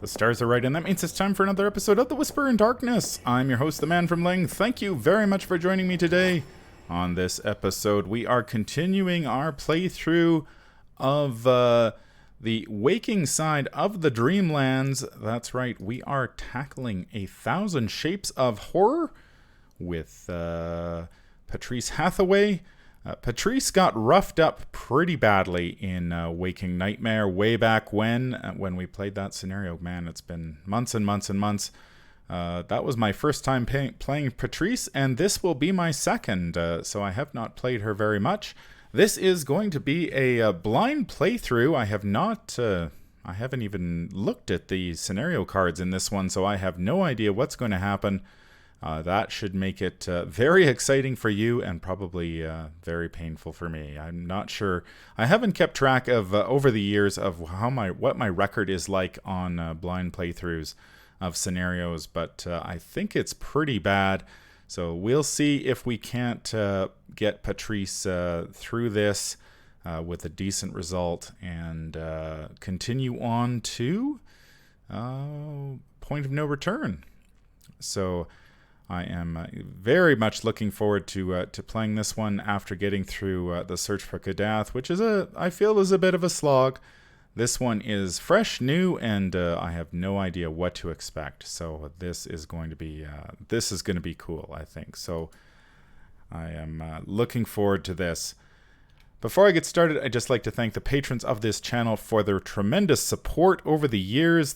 The stars are right, and that means it's time for another episode of The Whisper in Darkness. I'm your host, the manfromleng. Thank you very much for joining me today. On this episode, we are continuing our playthrough of the waking side of the Dreamlands. That's right, we are tackling 1,000 Shapes of Horror with Patrice Hathaway. Patrice got roughed up pretty badly in Waking Nightmare way back when we played that scenario. Man, it's been months and months and months. That was my first time playing Patrice, and this will be my second, so I have not played her very much. This is going to be a blind playthrough. I haven't even looked at the scenario cards in this one, so I have no idea what's going to happen. That should make it very exciting for you and probably very painful for me. I'm not sure. I haven't kept track of over the years of what my record is like on blind playthroughs of scenarios, but I think it's pretty bad. So we'll see if we can't get Patrice through this with a decent result and continue on to Point of No Return. So I am very much looking forward to playing this one after getting through the Search for Kadath, which I feel is a bit of a slog. This one is fresh, new, and I have no idea what to expect. So this is going to be cool, I think. So I am looking forward to this. Before I get started, I'd just like to thank the patrons of this channel for their tremendous support over the years.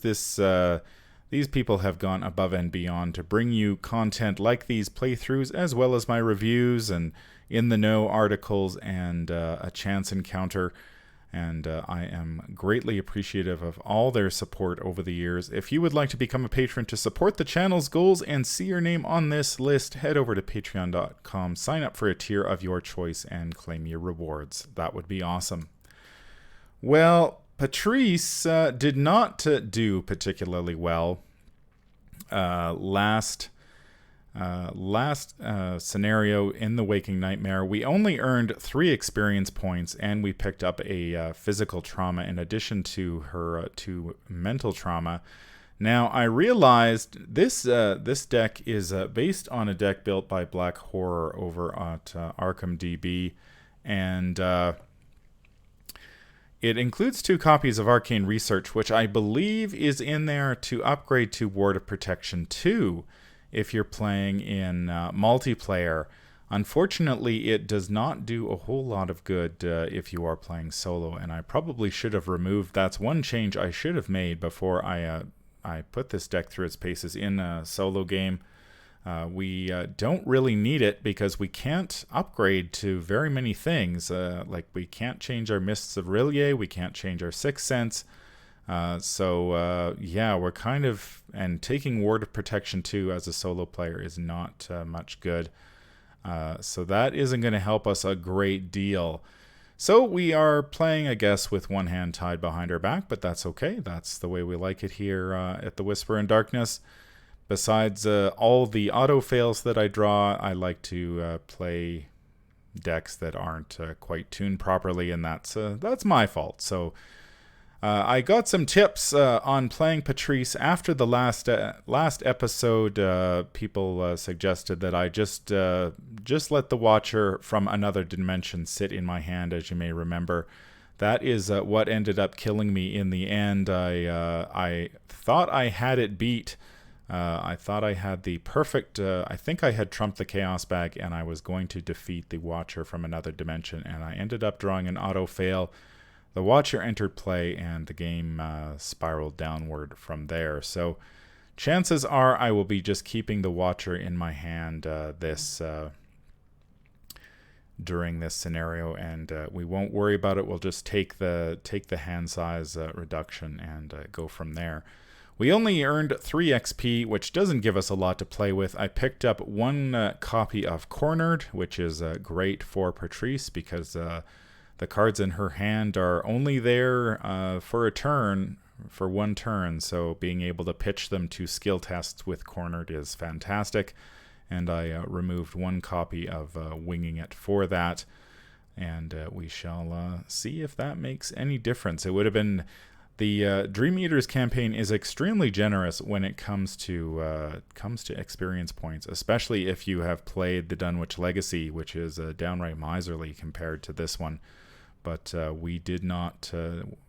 These people have gone above and beyond to bring you content like these playthroughs, as well as my reviews and in-the-know articles and a chance encounter. And I am greatly appreciative of all their support over the years. If you would like to become a patron to support the channel's goals and see your name on this list, head over to patreon.com, sign up for a tier of your choice, and claim your rewards. That would be awesome. Well, Patrice did not do particularly well last scenario in the Waking Nightmare. We only earned 3 experience points, and we picked up a physical trauma in addition to her 2 mental trauma. Now, I realized this deck is based on a deck built by Black Horror over at Arkham DB, and it includes 2 copies of Arcane Research, which I believe is in there to upgrade to Ward of Protection 2 if you're playing in multiplayer. Unfortunately, it does not do a whole lot of good if you are playing solo, and I probably should have removed. That's one change I should have made before I put this deck through its paces in a solo game. We don't really need it because we can't upgrade to very many things. Like we can't change our Mists of Rillier, we can't change our Sixth Sense. Yeah, we're kind of, and taking Ward of Protection 2 as a solo player is not much good. So that isn't going to help us a great deal. So we are playing, I guess, with one hand tied behind our back, but that's okay. That's the way we like it here at the Whisper in Darkness. Besides all the auto fails that I draw, I like to play decks that aren't quite tuned properly, and that's my fault. So I got some tips on playing Patrice after the last episode. People suggested that I just let the Watcher from another dimension sit in my hand, as you may remember. That is what ended up killing me in the end. I thought I had it beat. I thought I had the perfect, I think I had trumped the Chaos Bag, and I was going to defeat the Watcher from another dimension, and I ended up drawing an auto fail. The Watcher entered play, and the game spiraled downward from there. So chances are I will be just keeping the Watcher in my hand during this scenario, and we won't worry about it. We'll just take the hand size reduction and go from there. We only earned 3 XP, which doesn't give us a lot to play with. I picked up 1 copy of Cornered, which is great for Patrice because the cards in her hand are only there for one turn. So being able to pitch them to skill tests with Cornered is fantastic. And I removed 1 copy of Winging It for that. And we shall see if that makes any difference. It would have been The Dream Eaters campaign is extremely generous when it comes to experience points, especially if you have played the Dunwich Legacy, which is downright miserly compared to this one. But we did not,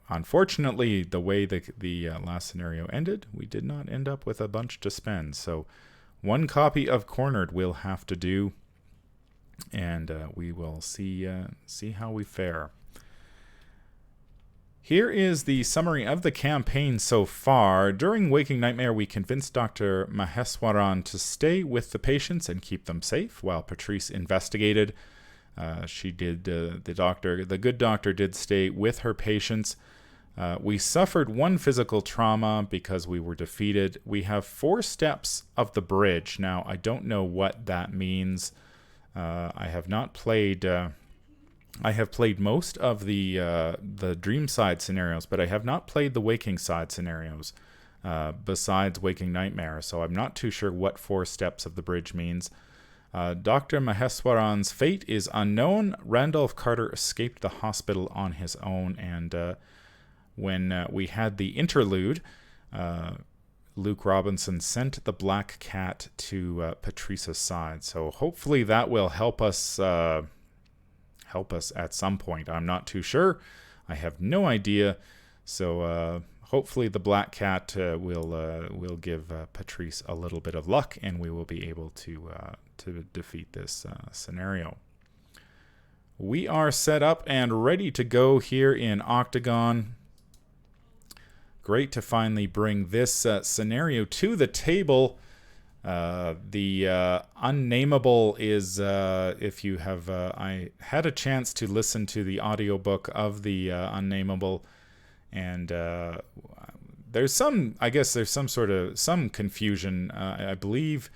unfortunately, the way the last scenario ended, we did not end up with a bunch to spend. So one copy of Cornered will have to do, and we will see how we fare. Here is the summary of the campaign so far. During Waking Nightmare, we convinced Dr. Maheswaran to stay with the patients and keep them safe while Patrice investigated. She did, the good doctor did stay with her patients. We suffered one physical trauma because we were defeated. We have 4 steps of the bridge. Now, I don't know what that means. I have not played... I have played most of the Dream side scenarios, but I have not played the Waking side scenarios besides Waking Nightmare, so I'm not too sure what 4 steps of the bridge means. Dr. Maheswaran's fate is unknown. Randolph Carter escaped the hospital on his own, and when we had the interlude, Luke Robinson sent the Black Cat to Patrice's side, so hopefully that will help us at some point. I'm not too sure. I have no idea. So hopefully the Black Cat will give Patrice a little bit of luck, and we will be able to defeat this scenario. We are set up and ready to go here in Octagon. Great to finally bring this scenario to the table. The Unnameable is, if you have, I had a chance to listen to the audiobook of the Unnameable, and there's some confusion. I believe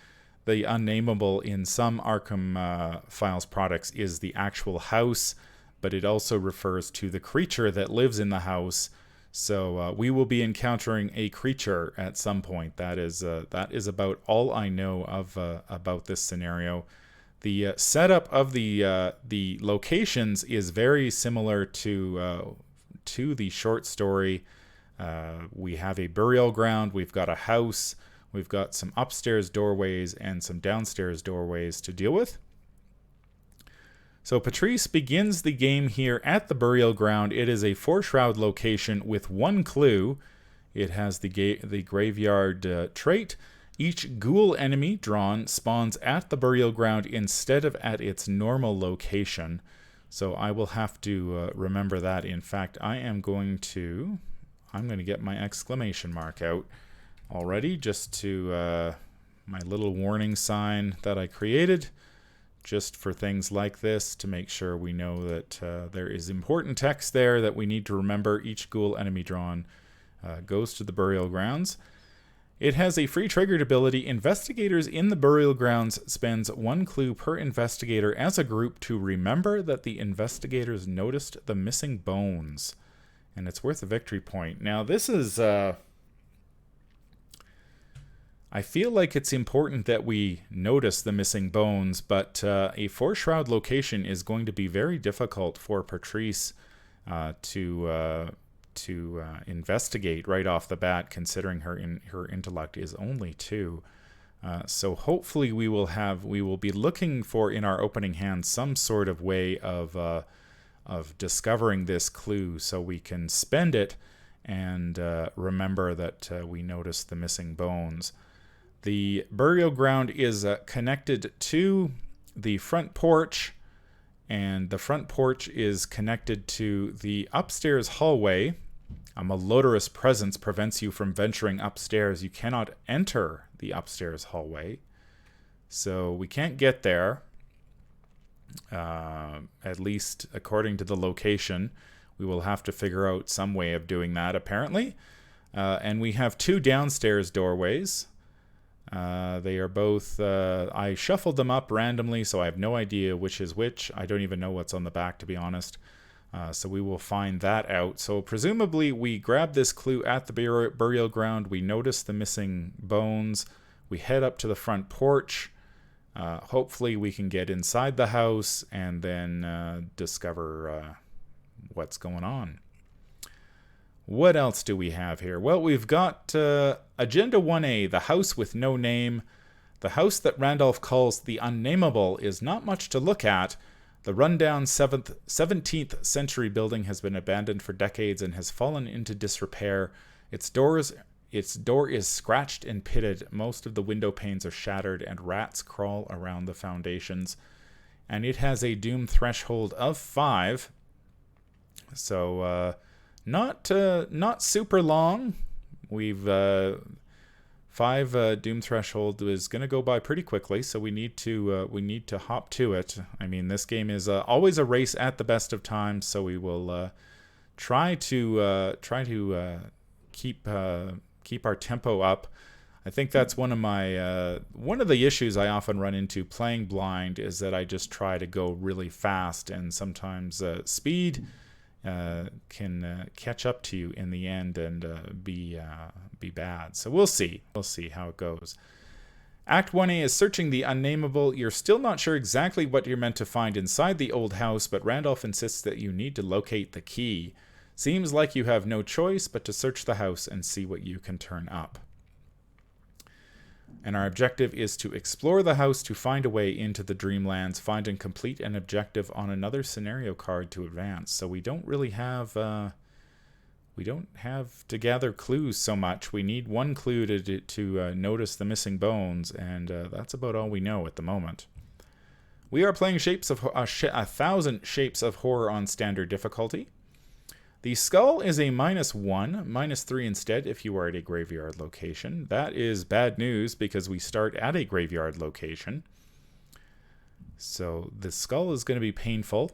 the Unnameable in some Arkham Files products is the actual house, but it also refers to the creature that lives in the house. So we will be encountering a creature at some point. That is about all I know of about this scenario. The setup of the locations is very similar to the short story. We have a burial ground. We've got a house. We've got some upstairs doorways and some downstairs doorways to deal with. So Patrice begins the game here at the burial ground. It is a 4-shroud location with 1 clue. It has the graveyard trait. Each ghoul enemy drawn spawns at the burial ground instead of at its normal location. So I will have to remember that. In fact, I'm going to get my exclamation mark out already, just to my little warning sign that I created, just for things like this, to make sure we know that there is important text there that we need to remember. Each ghoul enemy drawn goes to the burial grounds. It has a free triggered ability. Investigators in the burial grounds spends 1 clue per investigator as a group to remember that the investigators noticed the missing bones. And it's worth a victory point. Now, this is... I feel like it's important that we notice the missing bones, but a 4-shroud location is going to be very difficult for Patrice to investigate right off the bat, considering her intellect is only 2. So hopefully we will be looking for, in our opening hand, some sort of way of discovering this clue so we can spend it and remember that we noticed the missing bones. The burial ground is connected to the front porch, and the front porch is connected to the upstairs hallway. A malodorous presence prevents you from venturing upstairs. You cannot enter the upstairs hallway, so we can't get there, at least according to the location. We will have to figure out some way of doing that, apparently. And we have 2 downstairs doorways. They are both, I shuffled them up randomly, so I have no idea which is which. I don't even know what's on the back, to be honest. So we will find that out. So presumably we grab this clue at the burial ground. We notice the missing bones. We head up to the front porch. Hopefully we can get inside the house and then discover what's going on. What else do we have here? Well, we've got Agenda 1A, the house with no name. The house that Randolph calls the Unnameable is not much to look at. The rundown 17th century building has been abandoned for decades and has fallen into disrepair. Its door is scratched and pitted. Most of the window panes are shattered and rats crawl around the foundations. And it has a doom threshold of 5. So, not super long. We've 5 doom threshold is going to go by pretty quickly, so we need to hop to it. I mean, this game is always a race at the best of times, so we will try to keep our tempo up. I think that's one of the issues I often run into playing blind is that I just try to go really fast, and sometimes speed can catch up to you in the end and be bad. So we'll see how it goes. Act 1A is searching the Unnameable. You're still not sure exactly what you're meant to find inside the old house, but Randolph insists that you need to locate the key. Seems like you have no choice but to search the house and see what you can turn up. And our objective is to explore the house to find a way into the Dreamlands, find and complete an objective on another scenario card to advance. So we don't really have to gather clues so much. We need one clue to notice the missing bones, and that's about all we know at the moment. We are playing 1,000 Shapes of Horror on standard difficulty. The skull is a -1, -3 instead if you are at a graveyard location. That is bad news because we start at a graveyard location. So the skull is going to be painful.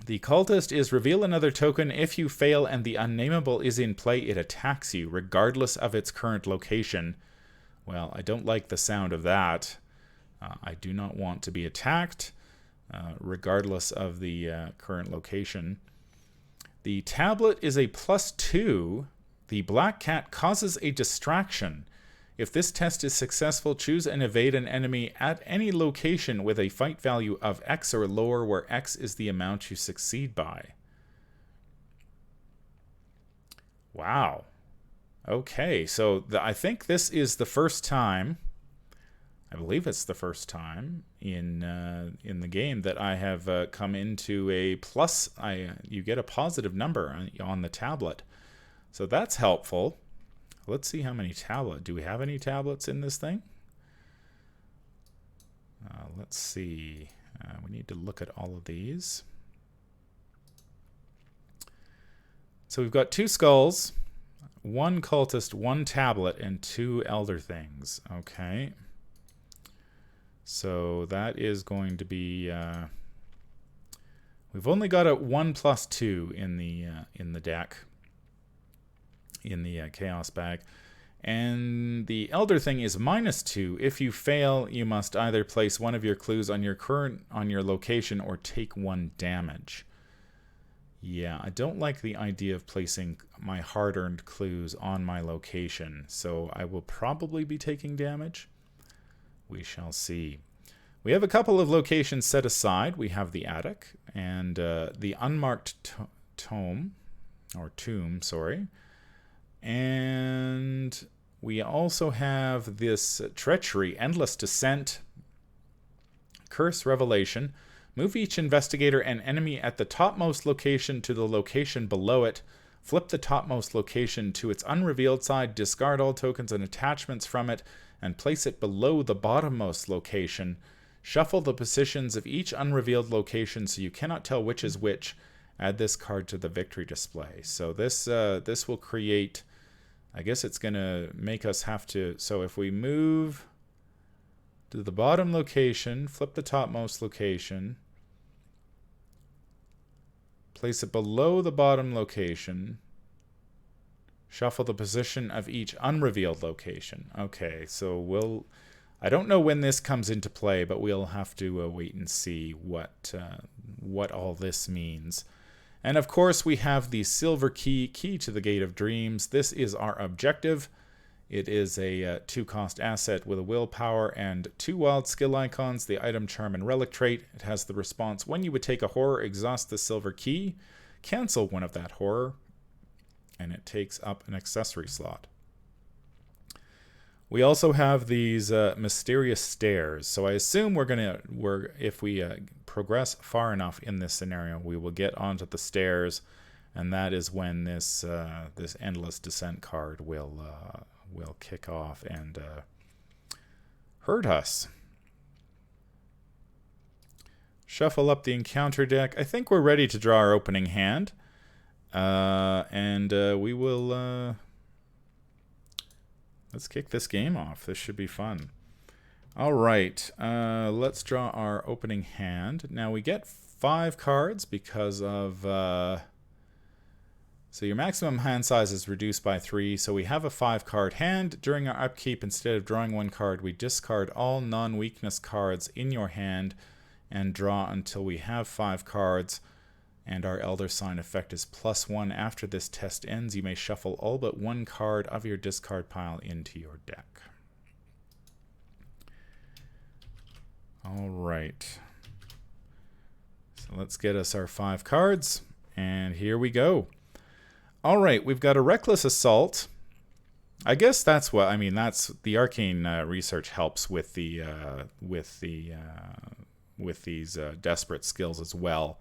The cultist is reveal another token. If you fail and the Unnameable is in play, it attacks you regardless of its current location. Well, I don't like the sound of that. I do not want to be attacked regardless of the current location. The tablet is a +2. The black cat causes a distraction. If this test is successful, choose and evade an enemy at any location with a fight value of X or lower, where X is the amount you succeed by. Wow. Okay, so I think this is the first time, I believe it's the first time in the game that I have come into a plus. You get a positive number on the tablet, so that's helpful. Let's see how many do we have any tablets in this thing? Let's see. We need to look at all of these. So we've got 2 skulls, 1 cultist, 1 tablet, and 2 elder things. Okay. So that is going to be. We've only got a 1 + 2 in the deck, in the chaos bag, and the elder thing is -2. If you fail, you must either place one of your clues on your location or take 1 damage. Yeah, I don't like the idea of placing my hard-earned clues on my location, so I will probably be taking damage. We shall see. We have a couple of locations set aside. We have the attic and the unmarked tomb, sorry. And we also have this treachery, endless descent, curse revelation. Move each investigator and enemy at the topmost location to the location below it. Flip the topmost location to its unrevealed side, discard all tokens and attachments from it, and place it below the bottommost location. Shuffle the positions of each unrevealed location so you cannot tell which is which. Add this card to the victory display. So this will create, I guess it's going to make us have to, so if we move to the bottom location, flip the topmost location, place it below the bottom location, shuffle the position of each unrevealed location. Okay, so I don't know when this comes into play, but we'll have to wait and see what all this means. And of course, we have the silver key to the Gate of Dreams. This is our objective. It is a 2-cost asset with a willpower and 2 wild skill icons, the item, charm, and relic trait. It has the response: when you would take a horror, exhaust the silver key, cancel one of that horror. and it takes up an accessory slot. We also have these mysterious stairs. So I assume if we progress far enough in this scenario, we will get onto the stairs, and that is when this Endless Descent card will kick off and hurt us. Shuffle up the encounter deck. I think we're ready to draw our opening hand, and we will. Let's kick this game off. This should be fun. All right, let's draw our opening hand. Now we get 5 cards because of... so your maximum hand size is reduced by 3, so we have a 5-card hand. During our upkeep, instead of drawing 1 card, we discard all non-weakness cards in your hand and draw until we have 5 cards. And our Elder Sign effect is +1. After this test ends, you may shuffle all but 1 card of your discard pile into your deck. All right. So let's get us our 5 cards, and here we go. All right, we've got a Reckless Assault. I guess that's what I mean. That's the arcane research helps with the with these desperate skills as well.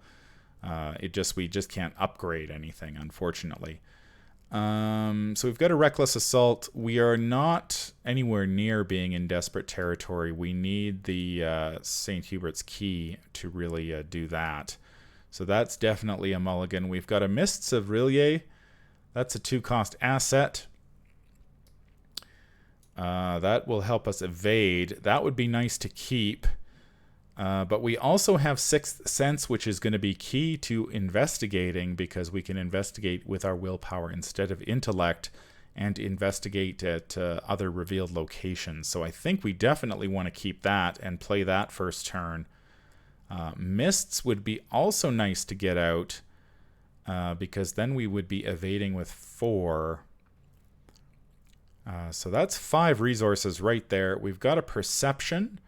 We just can't upgrade anything, unfortunately. So we've got a Reckless Assault. We are not anywhere near being in desperate territory. We need the St. Hubert's Key to really do that. So that's definitely a mulligan. We've got a Mists of Rillier. That's a 2-cost asset. That will help us evade. That would be nice to keep. But we also have Sixth Sense, which is going to be key to investigating, because we can investigate with our willpower instead of intellect and investigate at other revealed locations. So I think we definitely want to keep that and play that first turn. Mists would be also nice to get out, because then we would be evading with 4. So that's 5 resources right there. We've got a Perception,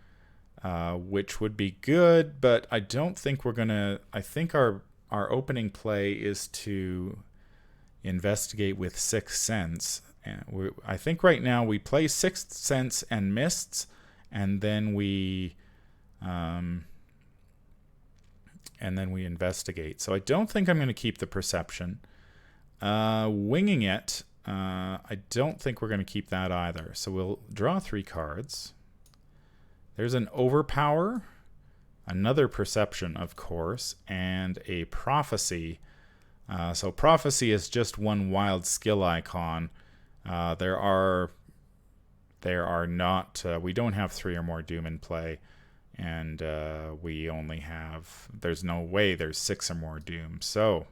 which would be good, but I don't think we're gonna. I think our opening play is to investigate with Sixth Sense. And I think right now we play Sixth Sense and Mists, and then we investigate. So I don't think I'm going to keep the Perception. Winging it, I don't think we're going to keep that either. So we'll draw 3 cards. There's an Overpower, another Perception, of course, and a Prophecy. So Prophecy is just 1 wild skill icon. There are not. We don't have 3 or more Doom in play, and we only have. There's no way there's 6 or more Doom. So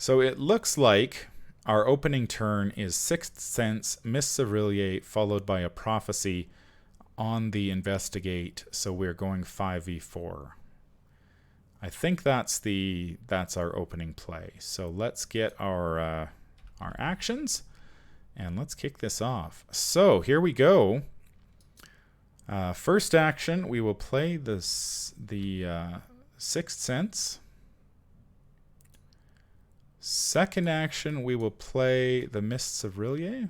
it looks like our opening turn is Sixth Sense, Mists of Rillier, followed by a Prophecy on the Investigate. So we're going 5v4. I think that's our opening play. So let's get our actions, and let's kick this off. So here we go. First action, we will play the Sixth Sense. Second action, we will play the Mists of Rillier,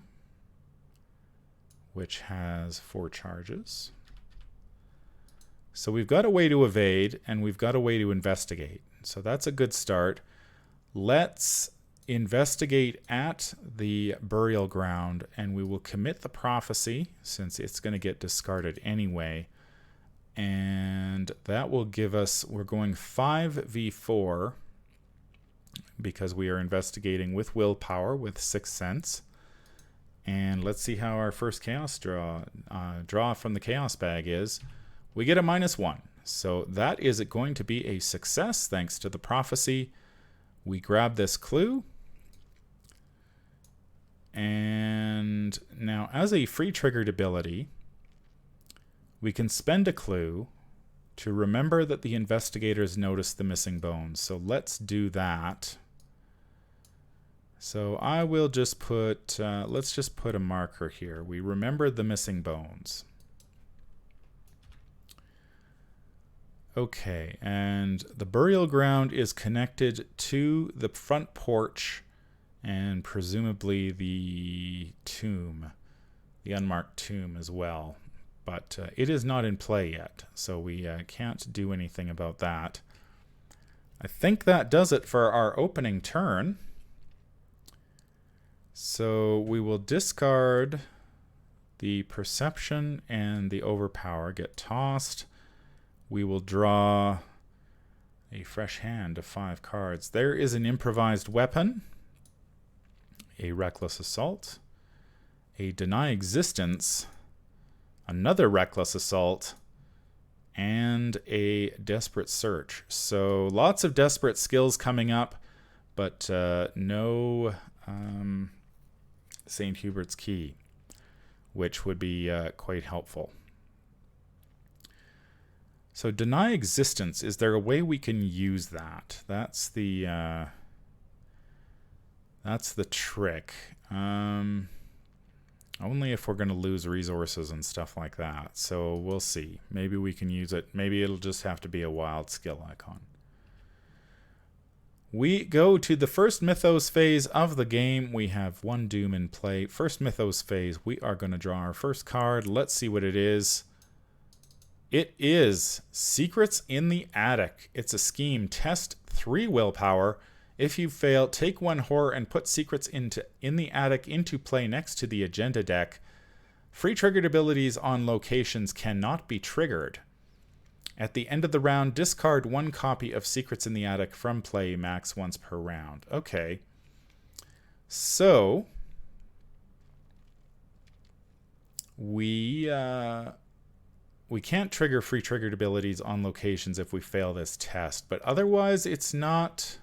which has 4 charges. So we've got a way to evade, and we've got a way to investigate. So that's a good start. Let's investigate at the burial ground, and we will commit the Prophecy, since it's going to get discarded anyway. And that will give us, we're going 5v4, because we are investigating with willpower with Sixth Sense. And let's see how our first chaos draw from the chaos bag is. We get a -1. So that is going to be a success thanks to the Prophecy. We grab this clue. And now as a free triggered ability, we can spend a clue to remember that the investigators noticed the missing bones. So let's do that. So I will just put, let's just put a marker here. We remembered the missing bones. Okay, and the burial ground is connected to the front porch and presumably the tomb, the unmarked tomb as well. But it is not in play yet, so we can't do anything about that. I think that does it for our opening turn. So we will discard the Perception and the Overpower, get tossed. We will draw a fresh hand of 5 cards. There is an Improvised Weapon, a Reckless Assault, a Deny Existence, another Reckless Assault, and a Desperate Search. So lots of desperate skills coming up, but no St. Hubert's Key, which would be quite helpful. So Deny Existence, is there a way we can use that? That's the trick. Only if we're going to lose resources and stuff like that. So we'll see. Maybe we can use it. Maybe it'll just have to be a wild skill icon. We go to the first Mythos Phase of the game. We have 1 Doom in play. First Mythos Phase, we are going to draw our first card. Let's see what it is. It is Secrets in the Attic. It's a scheme. Test 3 willpower. If you fail, take 1 horror and put Secrets in the Attic into play next to the agenda deck. Free triggered abilities on locations cannot be triggered. At the end of the round, discard 1 copy of Secrets in the Attic from play, max once per round. Okay. So we can't trigger free triggered abilities on locations if we fail this test, but otherwise it's not.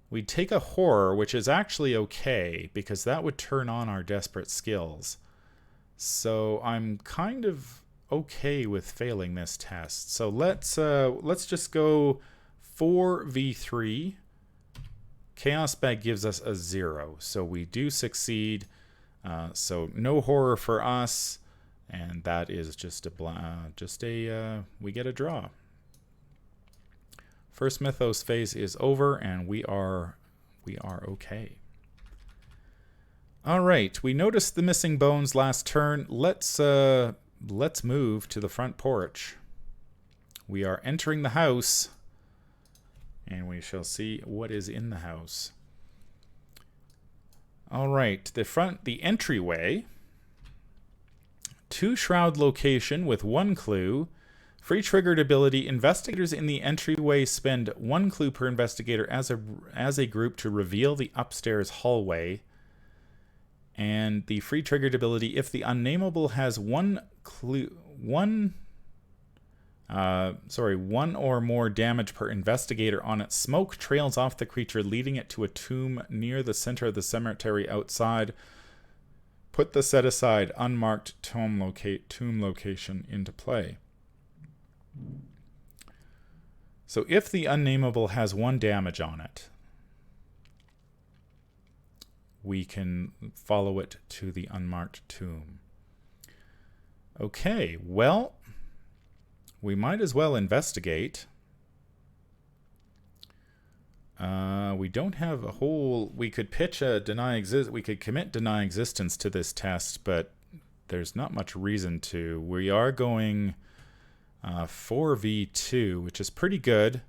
We'd take a horror, which is actually okay, because that would turn on our desperate skills. So I'm kind of okay with failing this test. So let's just go 4v3. Chaos Bag gives us a 0, so we do succeed. So no horror for us, and that is just we get a draw. First Mythos Phase is over, and we are okay. All right, we noticed the missing bones last turn. Let's move to the front porch. We are entering the house, and we shall see what is in the house. All right, the entryway. 2 shroud location with 1 clue. Free triggered ability. Investigators in the entryway spend 1 clue per investigator as a group to reveal the upstairs hallway. And the free triggered ability, if the Unnameable has 1 or more damage per investigator on it, smoke trails off the creature, leading it to a tomb near the center of the cemetery outside. Put the set aside unmarked tomb location into play. So if the Unnameable has 1 damage on it, we can follow it to the unmarked tomb. Okay, well, we might as well investigate. We don't have a whole. We could pitch a we could commit deny existence to this test, but there's not much reason to. We are going 4v2, which is pretty good.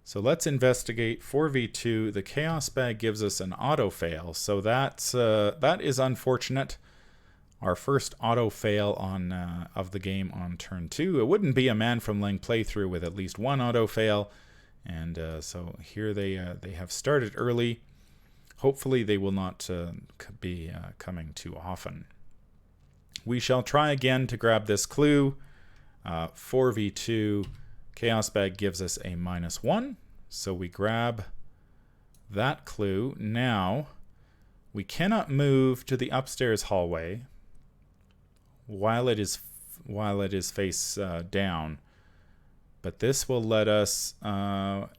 So let's investigate 4v2. The Chaos Bag gives us an auto fail, so that is unfortunate. Our first auto fail of the game on turn 2. It wouldn't be a Manfromleng playthrough with at least 1 auto fail, and so here they have started early. Hopefully they will not be coming too often. We shall try again to grab this clue. 4v2, Chaos Bag gives us a -1, so we grab that clue. Now, we cannot move to the upstairs hallway while it is face down, but this will let us,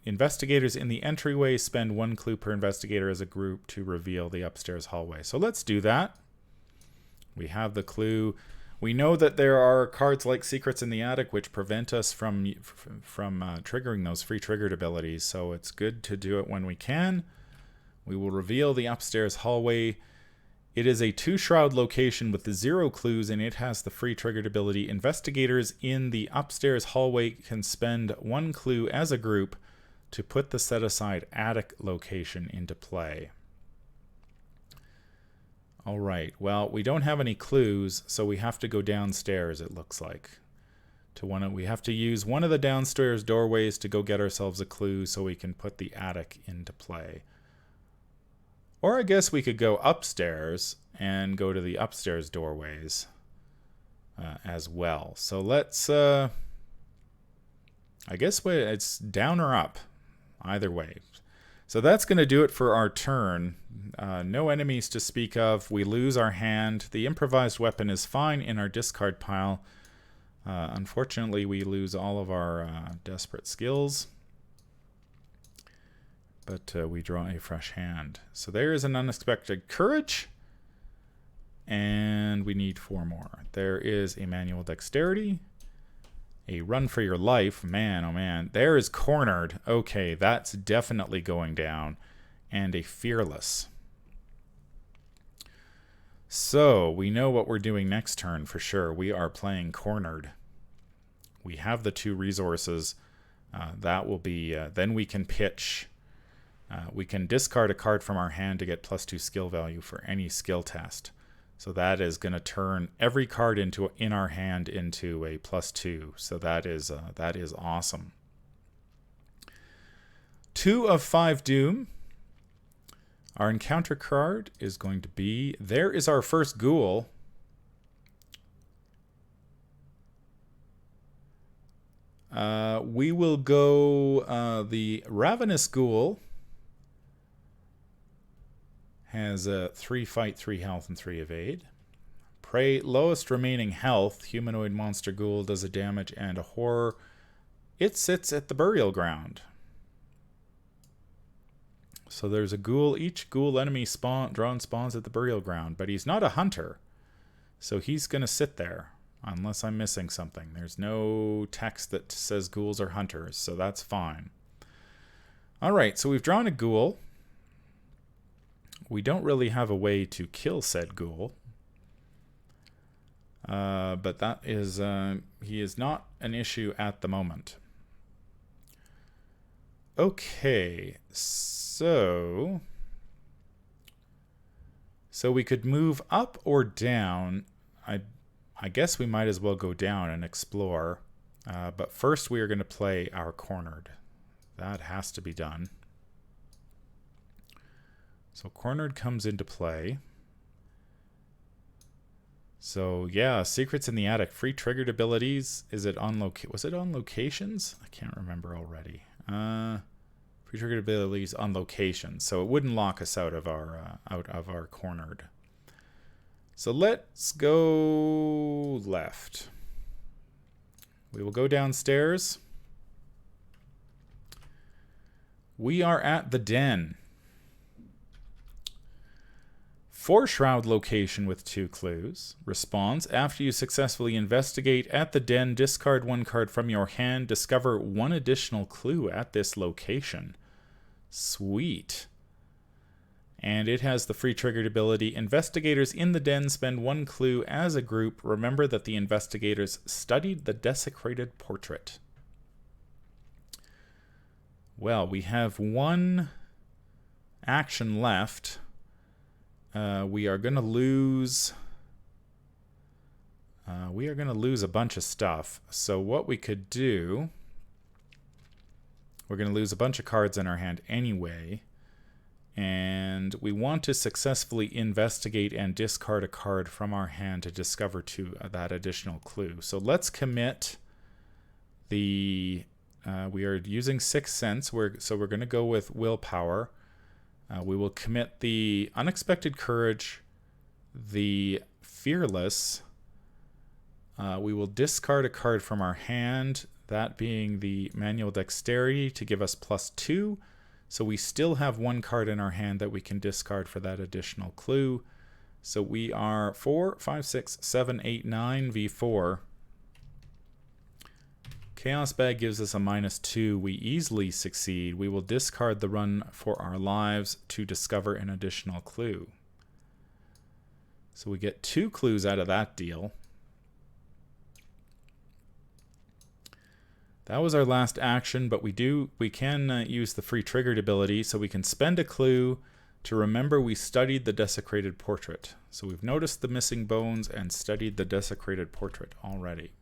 investigators in the entryway spend 1 clue per investigator as a group to reveal the upstairs hallway. So let's do that. We have the clue. We know that there are cards like Secrets in the Attic which prevent us from triggering those free triggered abilities, so it's good to do it when we can. We will reveal the upstairs hallway. It is a 2-shroud location with 0 clues, and it has the free triggered ability. Investigators in the upstairs hallway can spend 1 clue as a group to put the set-aside attic location into play. All right, well, we don't have any clues, so we have to go downstairs, it looks like. We have to use one of the downstairs doorways to go get ourselves a clue so we can put the attic into play. Or I guess we could go upstairs and go to the upstairs doorways as well. So let's, I guess it's down or up, either way. So that's going to do it for our turn. No enemies to speak of. We lose our hand. The improvised weapon is fine in our discard pile. Unfortunately, we lose all of our desperate skills. But we draw a fresh hand. So there is an unexpected courage. And we need 4 more. There is a manual dexterity. A run for your life. Man, oh man. There is cornered. Okay, that's definitely going down. And a fearless. So, we know what we're doing next turn for sure. We are playing cornered. We have the 2 resources. That will be... then we can pitch. We can discard a card from our hand to get +2 skill value for any skill test. So that is going to turn every card in our hand into a +2. So that is awesome. 2 of 5 doom. Our encounter card is going to be... There is our first ghoul. We will go the Ravenous Ghoul. Has a 3 fight, 3 health, and 3 evade. Prey, lowest remaining health. Humanoid monster ghoul does a damage and a horror. It sits at the burial ground. So there's a ghoul. Each ghoul enemy drawn spawns at the burial ground. But he's not a hunter. So he's going to sit there. Unless I'm missing something. There's no text that says ghouls are hunters. So that's fine. Alright, so we've drawn a ghoul. We don't really have a way to kill said ghoul. But that is... he is not an issue at the moment. Okay, so we could move up or down. I guess we might as well go down and explore. But first we are going to play our cornered. That has to be done. So cornered comes into play. So yeah, Secrets in the Attic, free triggered abilities. Is it on was it on locations? I can't remember already. Free triggered abilities on locations, so it wouldn't lock us out of our cornered. So let's go left. We will go downstairs. We are at the den. 4-shroud location with 2 clues. Response: after you successfully investigate at the den, discard 1 card from your hand. Discover 1 additional clue at this location. Sweet. And it has the free triggered ability. Investigators in the den spend 1 clue as a group. Remember that the investigators studied the desecrated portrait. Well, we have 1 action left. We are going to lose... a bunch of stuff. So what we could do... We're going to lose a bunch of cards in our hand anyway. And we want to successfully investigate and discard a card from our hand to discover that additional clue. So let's commit the... we are using 6th Sense, so we're going to go with Willpower. We will commit the Unexpected Courage, the Fearless. We will discard a card from our hand, that being the Manual Dexterity, to give us +2. So we still have 1 card in our hand that we can discard for that additional clue. So we are 4, 5, 6, 7, 8, 9 V4. Chaos Bag gives us a -2. We easily succeed. We will discard the Run for Our Lives to discover an additional clue. So we get 2 clues out of that deal. That was our last action, but we can use the free triggered ability, so we can spend a clue to remember we studied the desecrated portrait. So we've noticed the missing bones and studied the desecrated portrait already.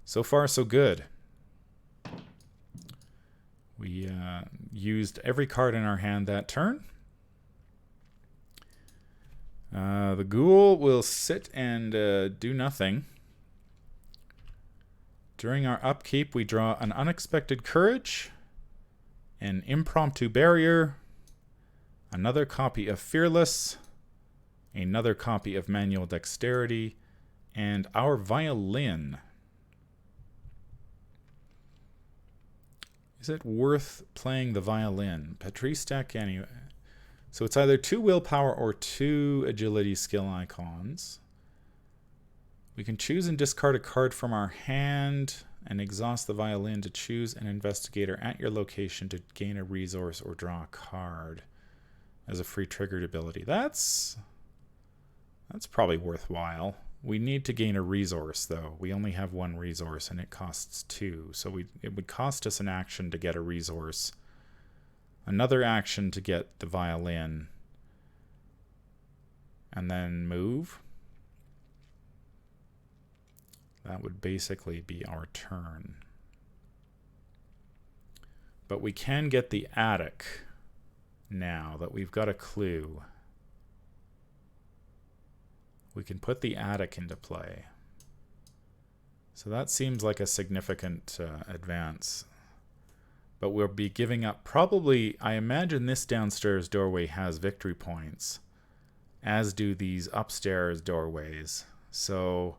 So far, so good. We used every card in our hand that turn. The ghoul will sit and do nothing. During our upkeep, we draw an Unexpected Courage, an Impromptu Barrier, another copy of Fearless, another copy of Manual Dexterity, and our Violin. Is it worth playing the Violin? Patrice deck anyway. So it's either 2 willpower or 2 agility skill icons. We can choose and discard a card from our hand and exhaust the Violin to choose an investigator at your location to gain a resource or draw a card as a free triggered ability. That's probably worthwhile. We need to gain a resource, though. We only have 1 resource, and it costs 2. So it would cost us an action to get a resource, another action to get the Violin, and then move. That would basically be our turn. But we can get the attic now that we've got a clue. We can put the attic into play. So that seems like a significant advance. But we'll be giving up probably, I imagine this downstairs doorway has victory points, as do these upstairs doorways. So,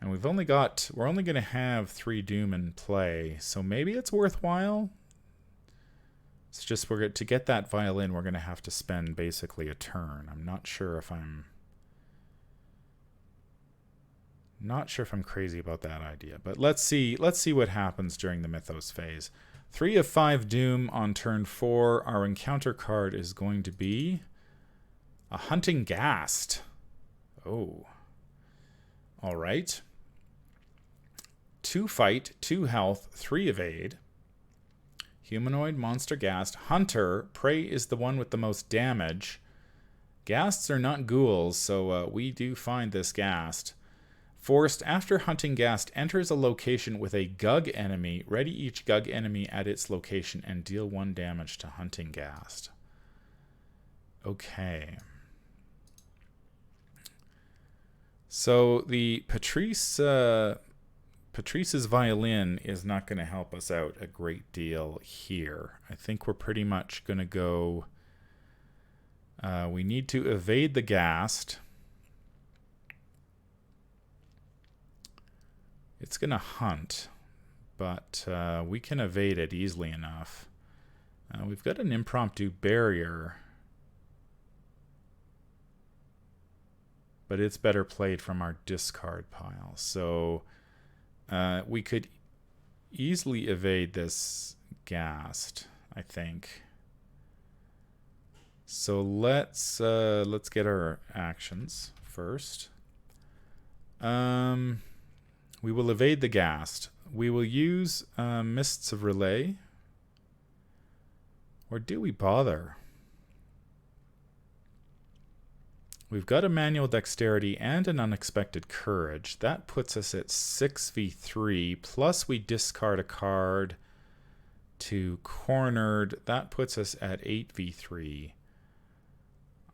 and we're only going to have 3 doom in play, so maybe it's worthwhile. It's just to get that Violin, we're going to have to spend basically a turn. I'm not sure if I'm crazy about that idea, but let's see what happens during the Mythos phase. 3 of 5 doom on turn 4. Our encounter card is going to be a Hunting Ghast. Oh. All right. 2 fight, 2 health, 3 evade. Humanoid, monster, ghast. Hunter, prey is the one with the most damage. Ghasts are not ghouls, so we do find this ghast. Forced, after Hunting Ghast enters a location with a Gug enemy, ready each Gug enemy at its location and deal 1 damage to Hunting Ghast. Okay. So the Patrice's Violin is not going to help us out a great deal here. I think we're pretty much going to go... we need to evade the Ghast. It's going to hunt, but we can evade it easily enough. We've got an Impromptu Barrier, but it's better played from our discard pile. So we could easily evade this Ghast, I think. So let's get our actions first. We will evade the Ghast. We will use Mists of Relay. Or do we bother? We've got a Manual Dexterity and an Unexpected Courage. That puts us at 6v3, plus we discard a card to Cornered. That puts us at 8v3.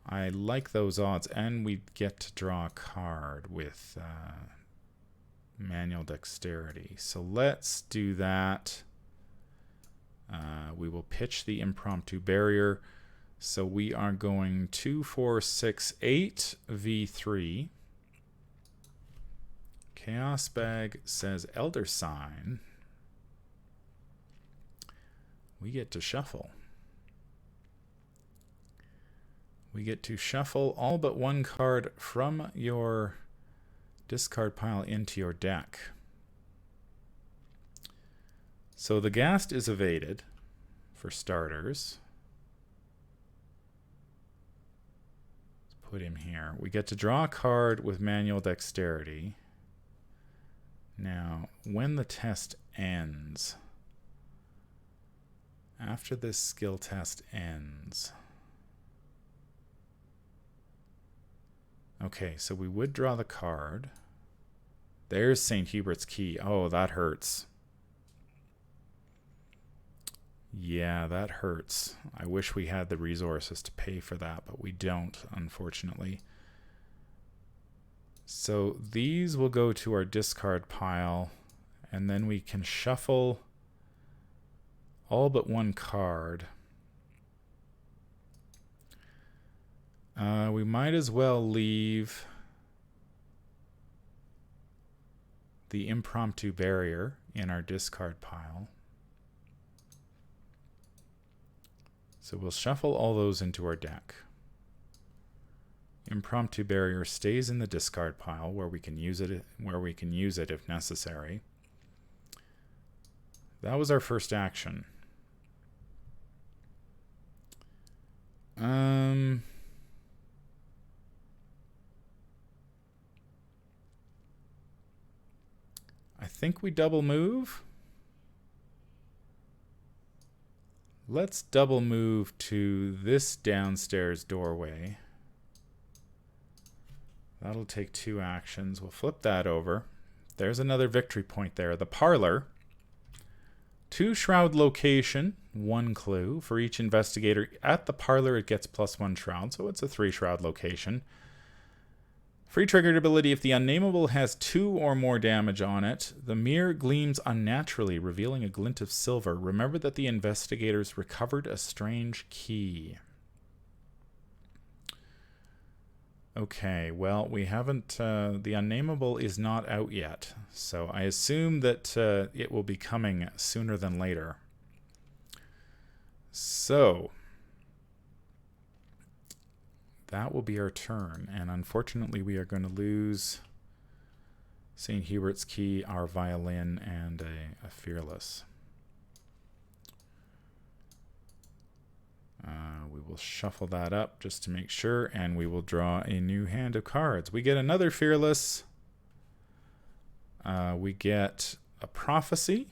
I like those odds, and we get to draw a card with... Manual Dexterity. So let's do that. We will pitch the Impromptu Barrier. So we are going 2, 4, 6, 8 V3. Chaos Bag says Elder Sign. We get to shuffle. we get to shuffle all but one card from your discard pile into your deck. So the Ghast is evaded, for starters. Let's put him here. We get to draw a card with manual dexterity. Now, when the test ends, after this skill test ends, okay, so we would draw the card. There's St. Hubert's Key. Oh, that hurts. Yeah, that hurts. I wish we had the resources to pay for that, but we don't, unfortunately. So these will go to our discard pile, and then we can shuffle all but one card. We might as well leave the Impromptu Barrier in our discard pile. So we'll shuffle all those into our deck. Impromptu Barrier stays in the discard pile where we can use it if necessary. That was our first action. I think we double move. Let's double move to this downstairs doorway. That'll take 2 actions. We'll flip that over. There's another victory point there. The parlor. 2 shroud location, 1 clue. For each investigator at the parlor, it gets +1 shroud, so it's a 3 shroud location. Free triggered ability: if the Unnameable has 2 or more damage on it, the mirror gleams unnaturally, revealing a glint of silver. Remember that the investigators recovered a strange key. Okay, well, we haven't... the Unnameable is not out yet, so I assume that it will be coming sooner than later. So... that will be our turn, and unfortunately we are going to lose St. Hubert's Key, our violin, and a Fearless. We will shuffle that up just to make sure, and we will draw a new hand of cards. We get another Fearless. We get a Prophecy,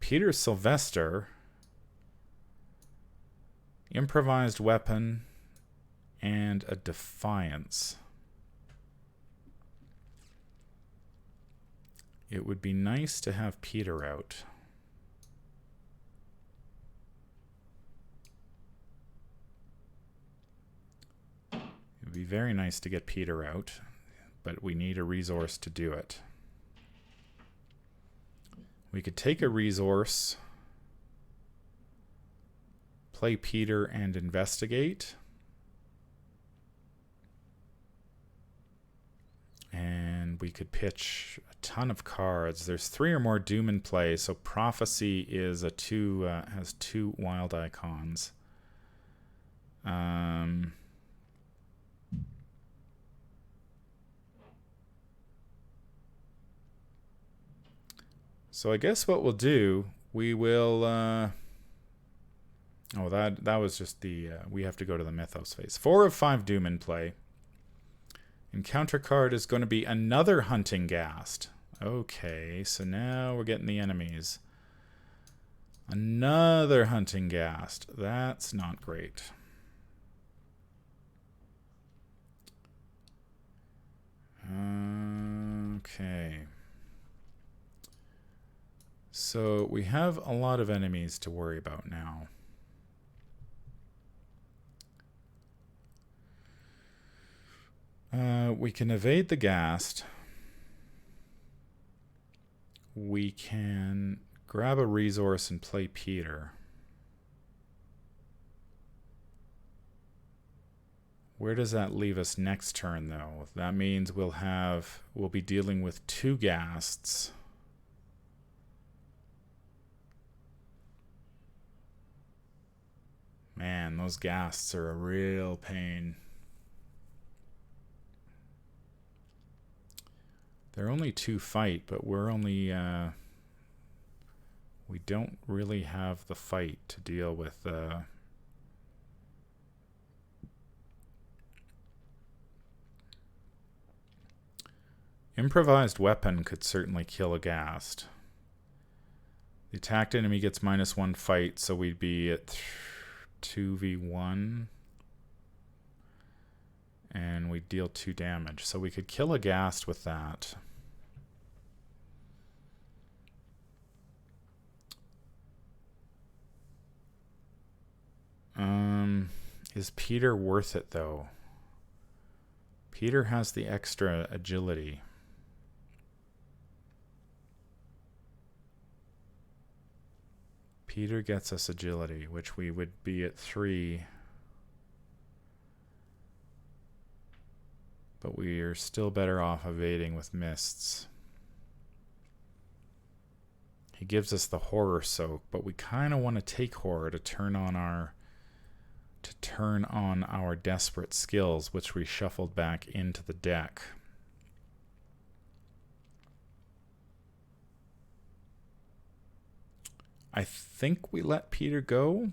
Peter Sylvester, Improvised Weapon, and a Defiance. It would be nice to have Peter out. It would be very nice to get Peter out, but we need a resource to do it. We could take a resource, play Peter, and investigate. And we could pitch a ton of cards. There's 3 or more Doom in play, so Prophecy is a 2, has 2 wild icons. So I guess what we'll do, we will... oh, that was just the... we have to go to the Mythos Phase. 4 of 5 Doom in play. Encounter card is going to be another Hunting Ghast. Okay, so now we're getting the enemies. Another Hunting Ghast. That's not great. Okay. So we have a lot of enemies to worry about now. We can evade the Ghast. We can grab a resource and play Peter. Where does that leave us next turn, though? That means we'll be dealing with 2 Ghasts. Man, those ghasts are a real pain. They're only 2 fight, but we're only... we don't really have the fight to deal with... Improvised weapon could certainly kill a ghast. The attacked enemy gets -1 fight, so we'd be at 2v1. And we deal 2 damage. So we could kill a ghast with that. Is Peter worth it, though? Peter has the extra agility. Peter gets us agility, which we would be at 3. But we are still better off evading with mists. He gives us the horror soak, but we kind of want to take horror to turn on our desperate skills, which we shuffled back into the deck. I think we let Peter go.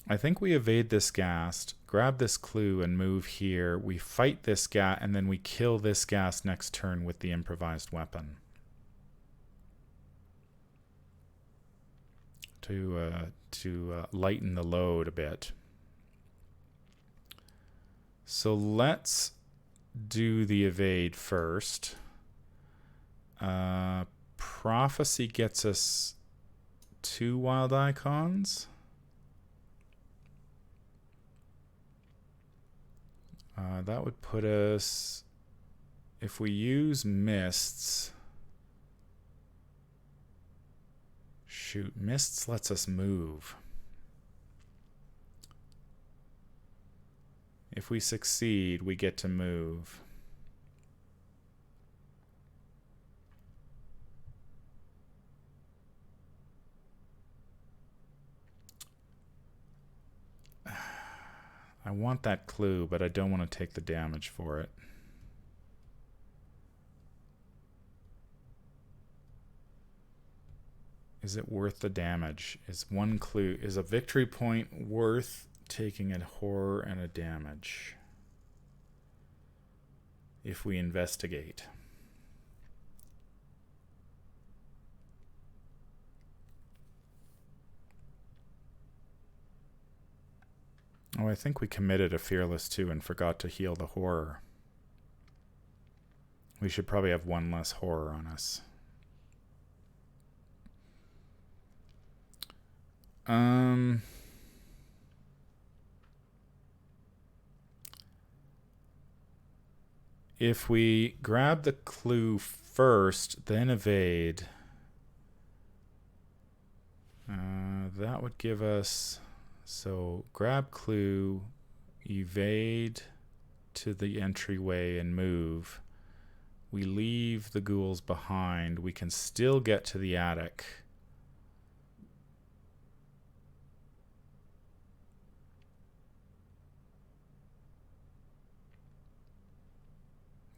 I think we evade this ghast, grab this clue, and move here. We fight this ghast, and then we kill this ghast next turn with the improvised weapon. To lighten the load a bit. So let's do the evade first. Prophecy gets us 2 wild icons. That would put us, if we use mists, shoot, mists lets us move. If we succeed, we get to move. I want that clue, but I don't want to take the damage for it. Is it worth the damage? Is a victory point worth taking a horror and a damage? If we investigate. Oh, I think we committed a fearless too and forgot to heal the horror. We should probably have 1 less horror on us. If we grab the clue first, then evade, that would give us... So grab clue, evade to the entryway and move. We leave the ghouls behind. We can still get to the attic.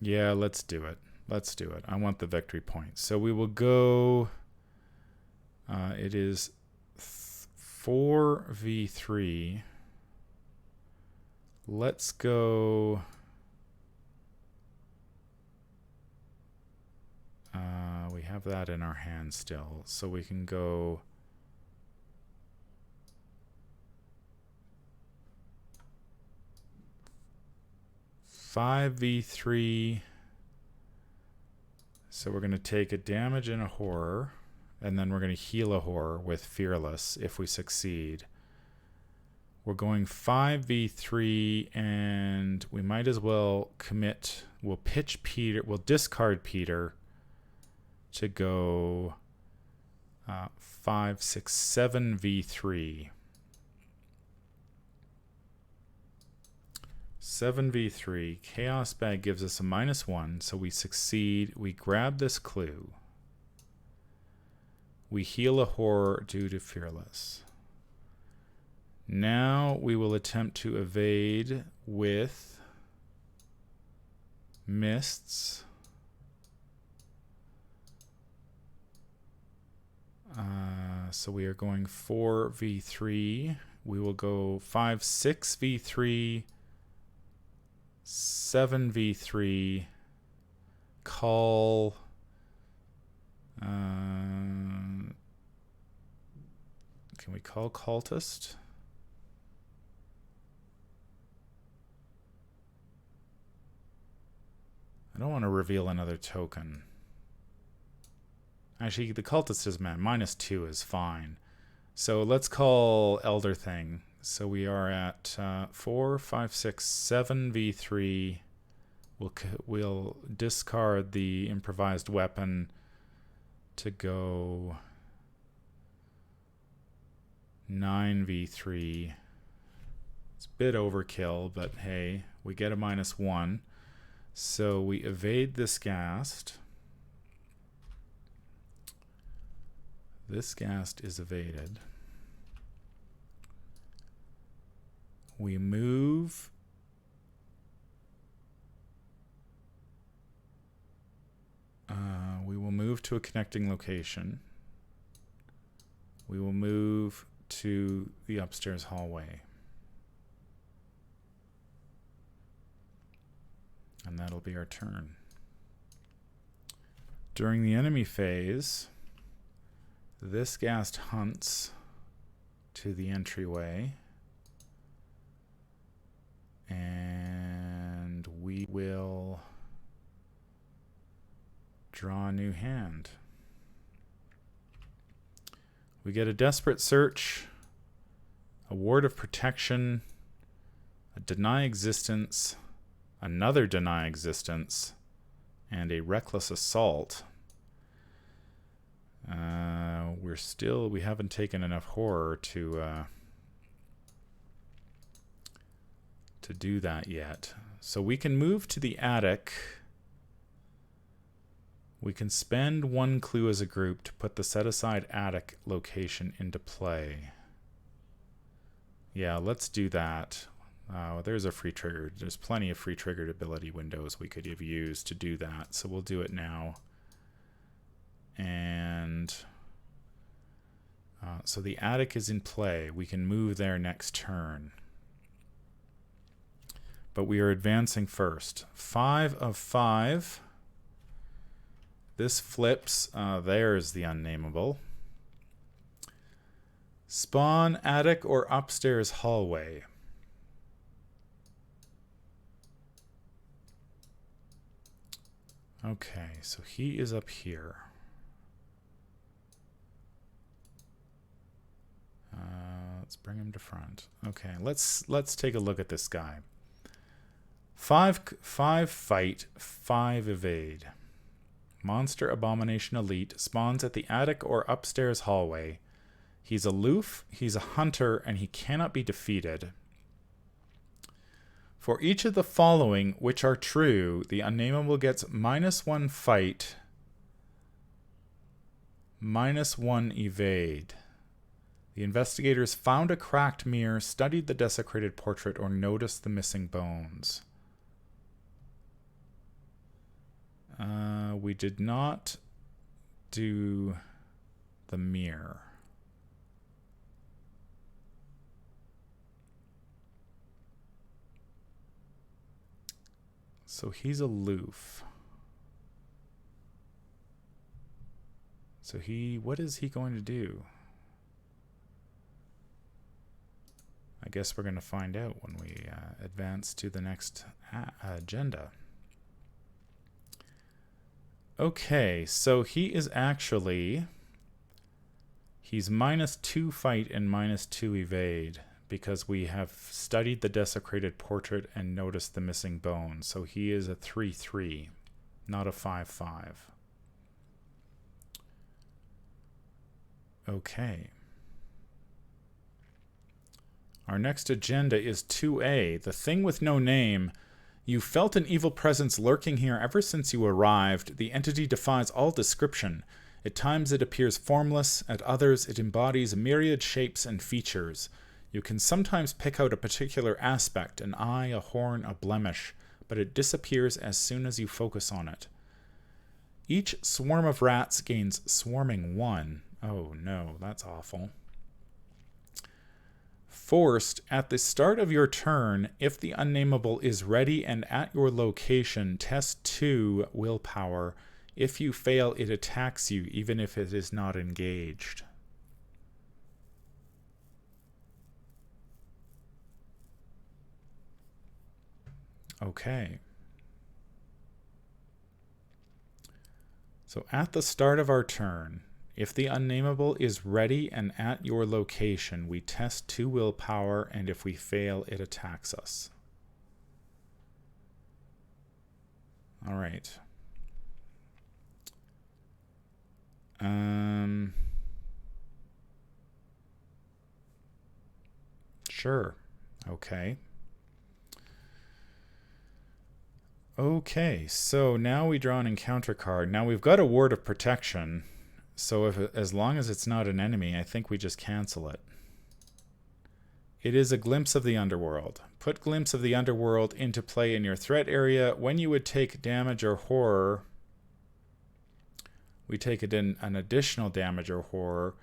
Yeah, let's do it. Let's do it. I want the victory point. So we will go... it is 4v3. Let's go... we have that in our hand still. So we can go... 5v3. So we're going to take a damage and a horror, and then we're going to heal a horror with fearless if we succeed. We're going 5v3, and we might as well commit. We'll pitch Peter. We'll discard Peter to go 5, 6, 7v3. 7v3. Chaos Bag gives us a -1, so we succeed. We grab this clue. We heal a horror due to Fearless. Now we will attempt to evade with Mists. So we are going 4v3. We will go 5-6v3, 7v3, call. Can we call Cultist? I don't want to reveal another token. Actually, the Cultist is -2 is fine. So let's call Elder Thing. So we are at 4, 5, 6, 7v3. We'll discard the improvised weapon to go 9v3. It's a bit overkill, but hey, we get a -1. So we evade this Ghast. This Ghast is evaded. We move. We will move to a connecting location. We will move to the upstairs hallway. And that'll be our turn. During the enemy phase, this Ghast hunts to the entryway. And we will draw a new hand. We get a Desperate Search, a Ward of Protection, a Deny Existence, another Deny Existence, and a Reckless Assault. We haven't taken enough horror to do that yet. So we can move to the attic. We can spend 1 clue as a group to put the set-aside attic location into play. Yeah, let's do that. There's a free trigger. There's plenty of free triggered ability windows we could have used to do that. So we'll do it now. And so the attic is in play. We can move there next turn. But we are advancing first. 5 of 5. This flips. There's the Unnameable. Spawn, attic, or upstairs hallway. Okay, so he is up here. Let's bring him to front. Okay, let's take a look at this guy. 5 fight, 5 evade. Monster Abomination Elite spawns at the attic or upstairs hallway. He's aloof, he's a hunter, and he cannot be defeated. For each of the following, which are true, the Unnameable gets -1 fight, -1 evade. The investigators found a cracked mirror, studied the desecrated portrait, or noticed the missing bones. We did not do the mirror. So he's aloof. So what is he going to do? I guess we're going to find out when we advance to the next agenda. Okay, so he is actually... He's -2 fight and -2 evade because we have studied the desecrated portrait and noticed the missing bones. So he is a 3/3, not a 5/5. Okay. Our next agenda is 2A, the thing with no name. You felt an evil presence lurking here ever since you arrived. The entity defies all description. At times it appears formless, at others it embodies myriad shapes and features. You can sometimes pick out a particular aspect, an eye, a horn, a blemish, but it disappears as soon as you focus on it. Each swarm of rats gains swarming 1. Oh no, that's awful. Forced, at the start of your turn, if the Unnameable is ready and at your location, test 2 willpower. If you fail, it attacks you, even if it is not engaged. Okay. So at the start of our turn, if the Unnameable is ready and at your location, we test 2 willpower, and if we fail, it attacks us. All right. Sure. Okay. Okay, so now we draw an encounter card. Now we've got a ward of protection. So as long as it's not an enemy, I think we just cancel it. It is a glimpse of the Underworld. Put Glimpse of the Underworld into play in your threat area. When you would take damage or horror, we take an additional damage or horror.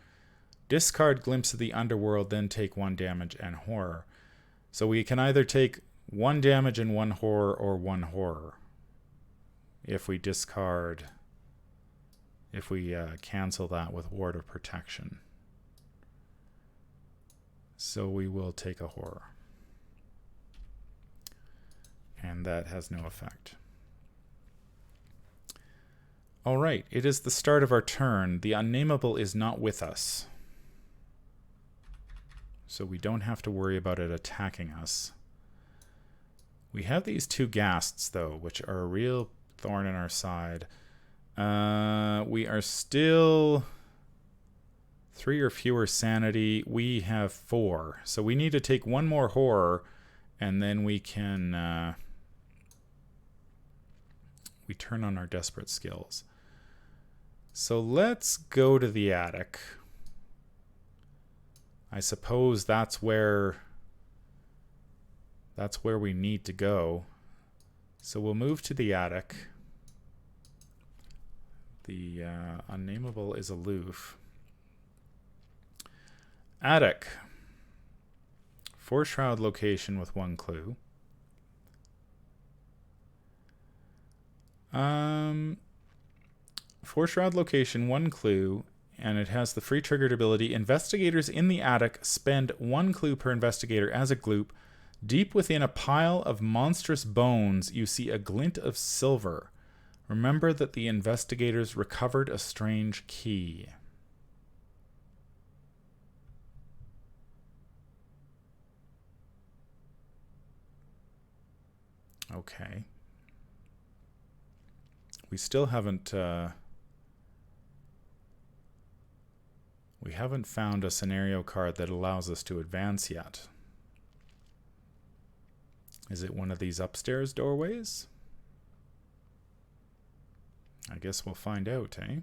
Discard Glimpse of the Underworld, then take 1 damage and horror. So we can either take 1 damage and 1 horror, or 1 horror. If we discard... if we cancel that with Ward of Protection. So we will take a horror. And that has no effect. All right, it is the start of our turn. The Unnameable is not with us. So we don't have to worry about it attacking us. We have these 2 ghasts, though, which are a real thorn in our side. We are still 3 or fewer sanity. We have 4. So we need to take 1 more horror, and then we can... we turn on our desperate skills. So let's go to the attic. I suppose that's where we need to go. So we'll move to the attic. The Unnameable is aloof. Attic. 4 shroud location with 1 clue. 4 shroud location, 1 clue, and it has the free triggered ability. Investigators in the attic spend 1 clue per investigator as a gloop. Deep within a pile of monstrous bones, you see a glint of silver. Remember that the investigators recovered a strange key. Okay. We still haven't... we haven't found a scenario card that allows us to advance yet. Is it one of these upstairs doorways? I guess we'll find out, eh?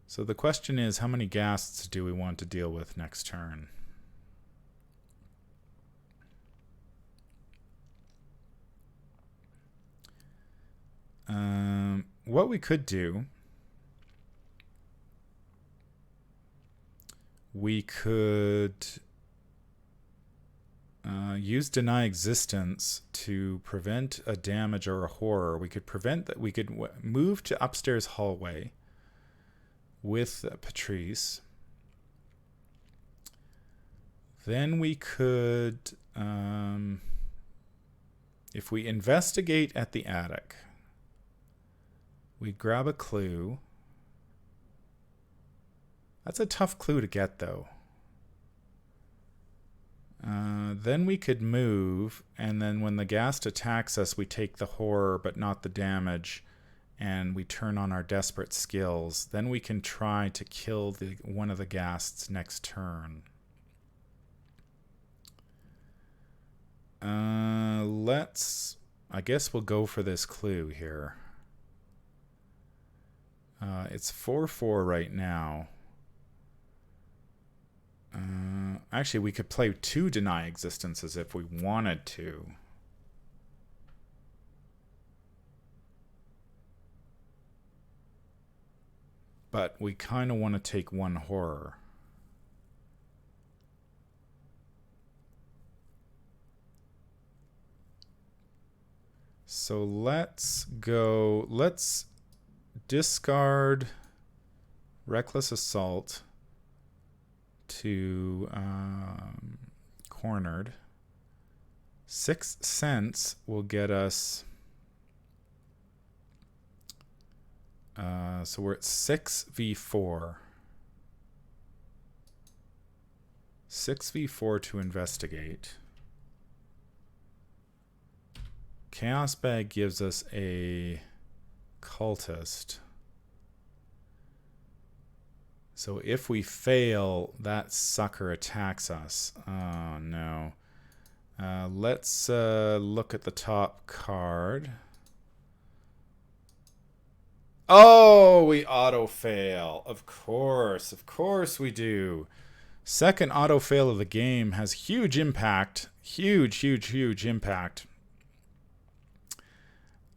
So the question is, how many ghasts do we want to deal with next turn? What we could do... we could use Deny Existence to prevent a damage or a horror. We could prevent that. We could move to upstairs hallway with Patrice. Then we could, if we investigate at the attic, we grab a clue. That's a tough clue to get, though. Then we could move, and then when the ghast attacks us, we take the horror but not the damage, and we turn on our desperate skills. Then we can try to kill one of the ghasts next turn. I guess we'll go for this clue here. It's 4/4 right now. Actually, we could play 2 Deny Existences if we wanted to. But we kind of want to take 1 Horror. So let's go. Let's discard Reckless Assault to Cornered. 6 Sense will get us. So we're at 6v4. 6v4 to investigate. Chaos Bag gives us a Cultist. So if we fail, that sucker attacks us. Oh, no. Let's look at the top card. Oh, we auto-fail. Of course we do. Second auto-fail of the game has huge impact. Huge impact.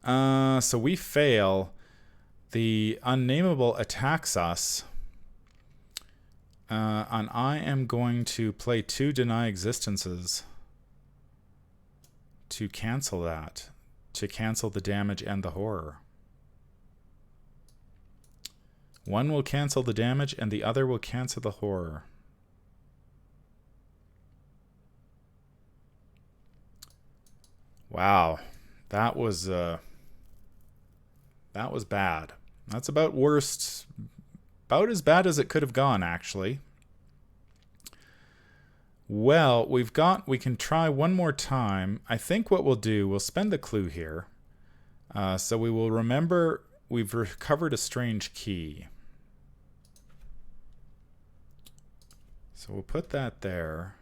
So we fail. The Unnameable attacks us. And I am going to play 2 Deny Existences to cancel that. To cancel the damage and the horror. One will cancel the damage and the other will cancel the horror. Wow. That was bad. That's about as bad as it could have gone, actually. Well, we can try one more time. I think what we'll do, we'll spend the clue here. So we will remember we've recovered a strange key. So we'll put that there.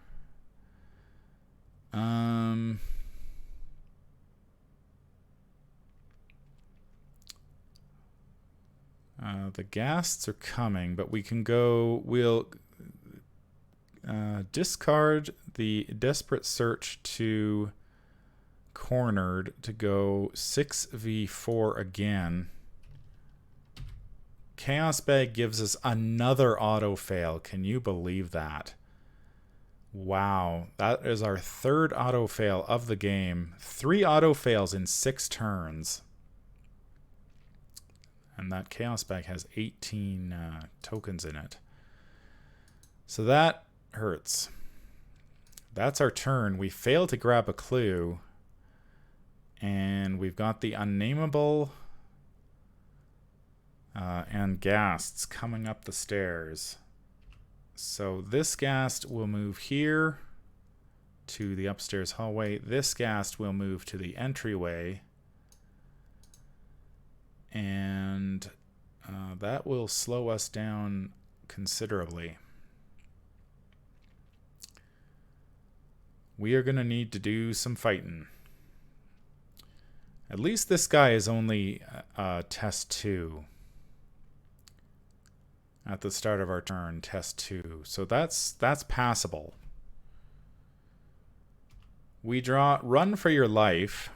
The ghasts are coming, but we can go. We'll discard the Desperate Search to Cornered to go 6v4 again. Chaos Bag gives us another auto fail. Can you believe that? Wow, that is our 3rd auto fail of the game. 3 auto fails in 6 turns. And that Chaos Bag has 18 tokens in it. So that hurts. That's our turn. We fail to grab a clue. And we've got the Unnameable and Ghasts coming up the stairs. So this Ghast will move here to the upstairs hallway. This Ghast will move to the entryway. And that will slow us down considerably. We are going to need to do some fighting. At least this guy is only test 2. At the start of our turn, test 2. So that's passable. We draw Run for Your Life,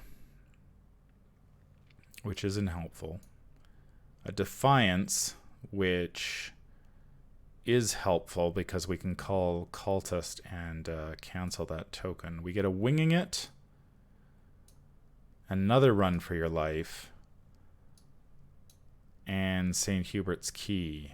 which isn't helpful. A Defiance, which is helpful because we can call Cultist and cancel that token. We get a Winging It, another Run for Your Life, and St. Hubert's Key.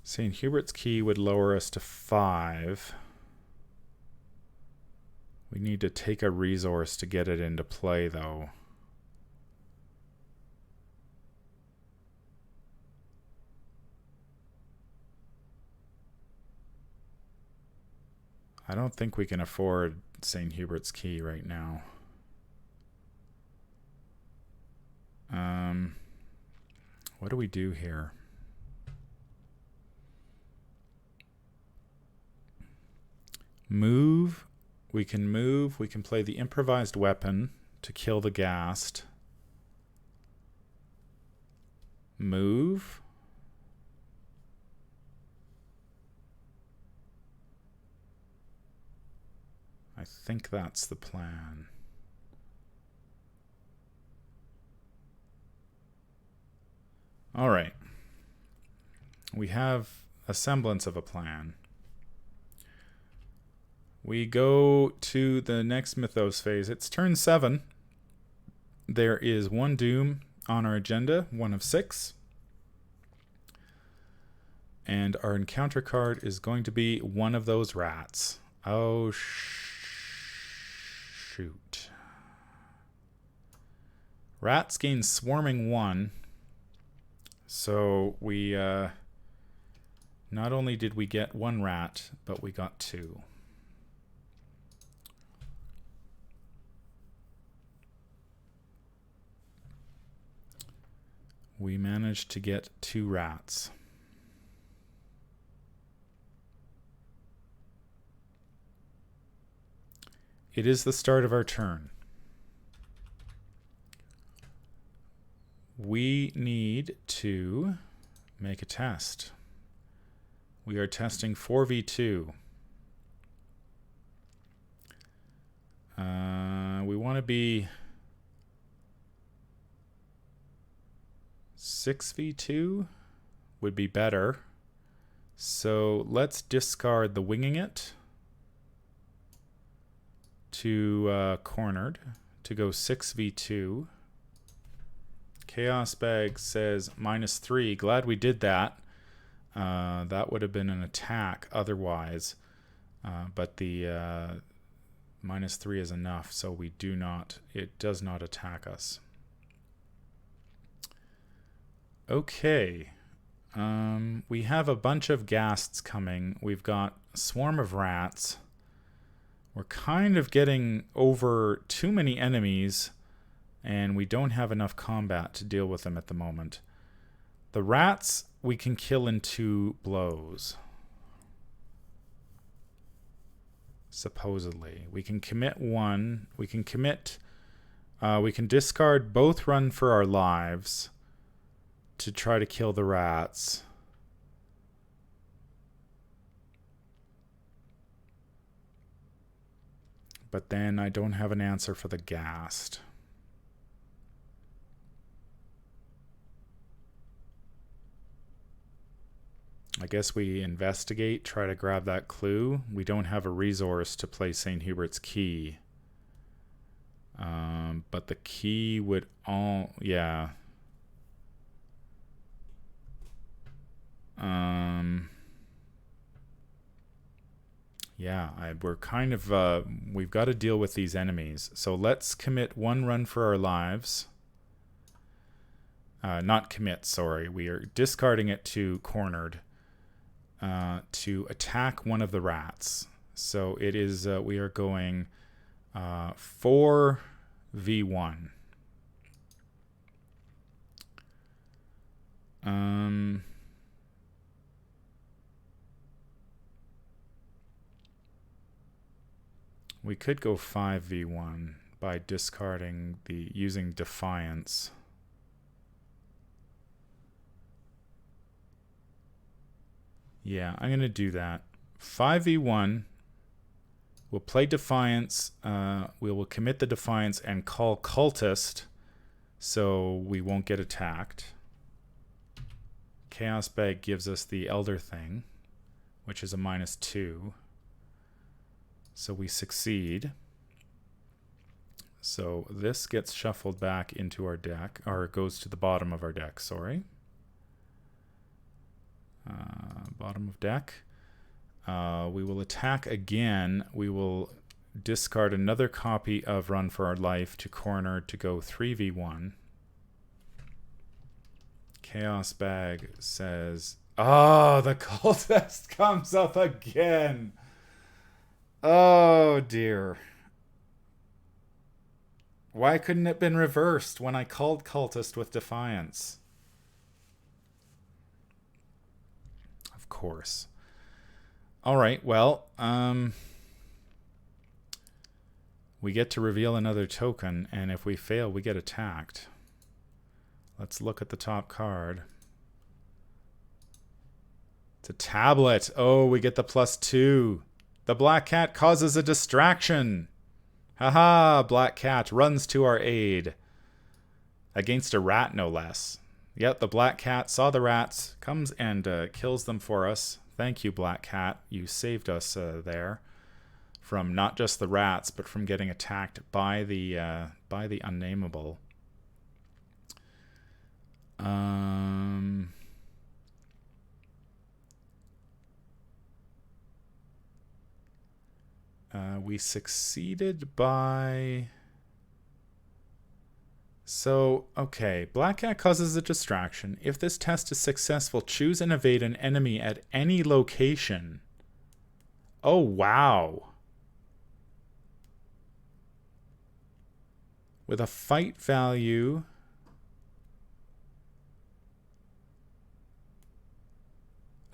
St. Hubert's Key would lower us to 5. We need to take a resource to get it into play, though. I don't think we can afford St. Hubert's Key right now. What do we do here? Move. We can move. We can play the improvised weapon to kill the Ghast. Move. I think that's the plan. All right. We have a semblance of a plan. We go to the next Mythos phase. It's turn 7. There is one Doom on our agenda, 1 of 6. And our encounter card is going to be one of those rats. Oh, shoot. Rats gain swarming 1. So we, not only did we get 1 rat, but we got 2. We managed to get 2 rats. It is the start of our turn. We need to make a test. We are testing 4v2. We want to be 6v2 would be better. So let's discard the winging it to cornered to go 6v2. Chaos Bag says -3. Glad we did that. That would have been an attack otherwise. But the -3 is enough, so we do not, it does not attack us. Okay. We have a bunch of ghasts coming. We've got a swarm of rats. We're kind of getting over too many enemies, and we don't have enough combat to deal with them at the moment. The rats we can kill in 2 blows. Supposedly. We can commit 1. We can commit... we can discard both Run for Our Lives to try to kill the rats. But then I don't have an answer for the Ghast. I guess we investigate, try to grab that clue. We don't have a resource to play St. Hubert's Key. But the key would all... yeah. We're kind of... we've got to deal with these enemies. So let's commit 1 Run for Our Lives. Not commit, sorry. We are discarding it to cornered. To attack one of the rats. So it is, we are going 4v1. We could go 5v1 by discarding using Defiance. Yeah, I'm going to do that. 5v1. We'll play Defiance. We will commit the Defiance and call Cultist so we won't get attacked. Chaos Bag gives us the Elder Thing, which is a -2. So we succeed. So this gets shuffled back into our deck, or it goes to the bottom of our deck, sorry. Bottom of deck. We will attack again. We will discard another copy of Run for Our Life to corner to go 3v1. Chaos Bag says, oh, the Cultist comes up again. Oh, dear. Why couldn't it have been reversed when I called Cultist with Defiance? Of course. All right, well, we get to reveal another token, and if we fail, we get attacked. Let's look at the top card. It's a tablet. Oh, we get the +2. The Black Cat causes a distraction. Haha, Black Cat runs to our aid. Against a rat, no less. Yep, the Black Cat saw the rats, comes and kills them for us. Thank you, Black Cat. You saved us there from not just the rats, but from getting attacked by the Unnameable. We succeeded by... So, okay, Black Cat causes a distraction. If this test is successful, choose and evade an enemy at any location. Oh, wow. With a fight value...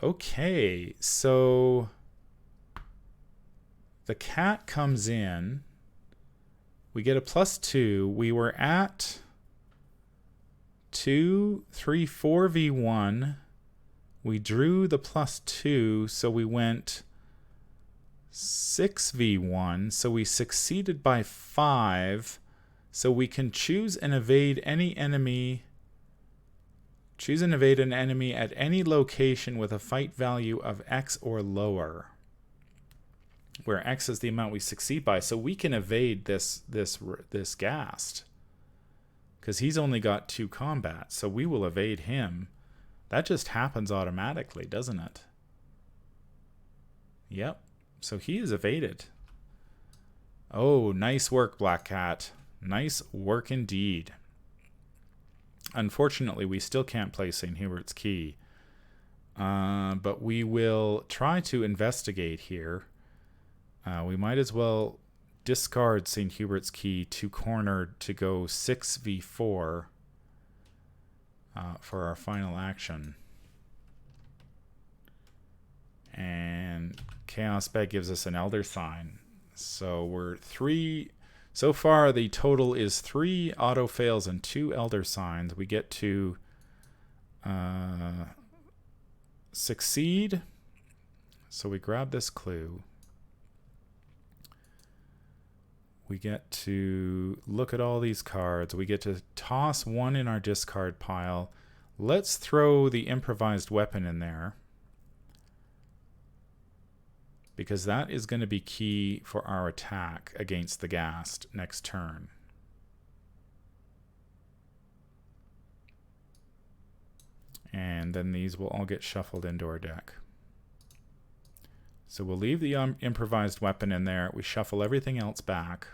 Okay, so... The cat comes in. We get a +2. We were at 2, 3, 4v1. We drew the +2, so we went 6v1. So we succeeded by 5. So we can choose and evade any enemy. Choose and evade an enemy at any location with a fight value of X or lower, where X is the amount we succeed by. So we can evade this Ghast, because he's only got 2 combat. So we will evade him. That just happens automatically, doesn't it? Yep. So he is evaded. Oh, nice work, Black Cat. Nice work indeed. Unfortunately, we still can't play St. Hubert's Key. But we will try to investigate here. We might as well discard St. Hubert's Key to cornered to go 6v4 for our final action. And Chaos Bag gives us an Elder Sign. So we're 3... So far, the total is 3 auto fails and 2 Elder Signs. We get to succeed. So we grab this clue. We get to look at all these cards. We get to toss 1 in our discard pile. Let's throw the improvised weapon in there, because that is going to be key for our attack against the Ghast next turn. And then these will all get shuffled into our deck. So we'll leave the improvised weapon in there. We shuffle everything else back.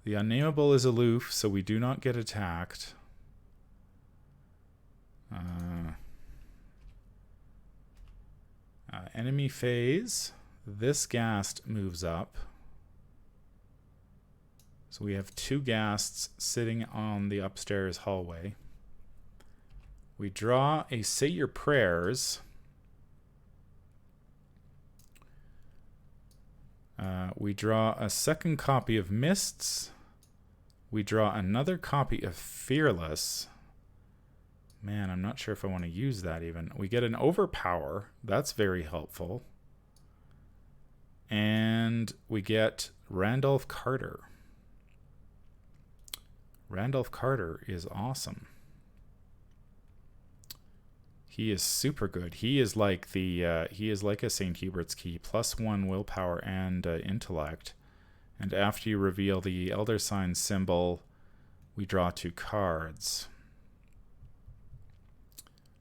The Unnameable is aloof, so we do not get attacked. Enemy phase. This Ghast moves up. So we have 2 Ghasts sitting on the upstairs hallway. We draw a Say Your Prayers. We draw a second copy of Mists. We draw another copy of Fearless. Man, I'm not sure if I want to use that even. We get an Overpower. That's very helpful. And we get Randolph Carter. Randolph Carter is awesome. He is super good. He is like the he is like a St. Hubert's Key, +1 willpower and intellect. And after you reveal the Elder Sign symbol, we draw 2 cards.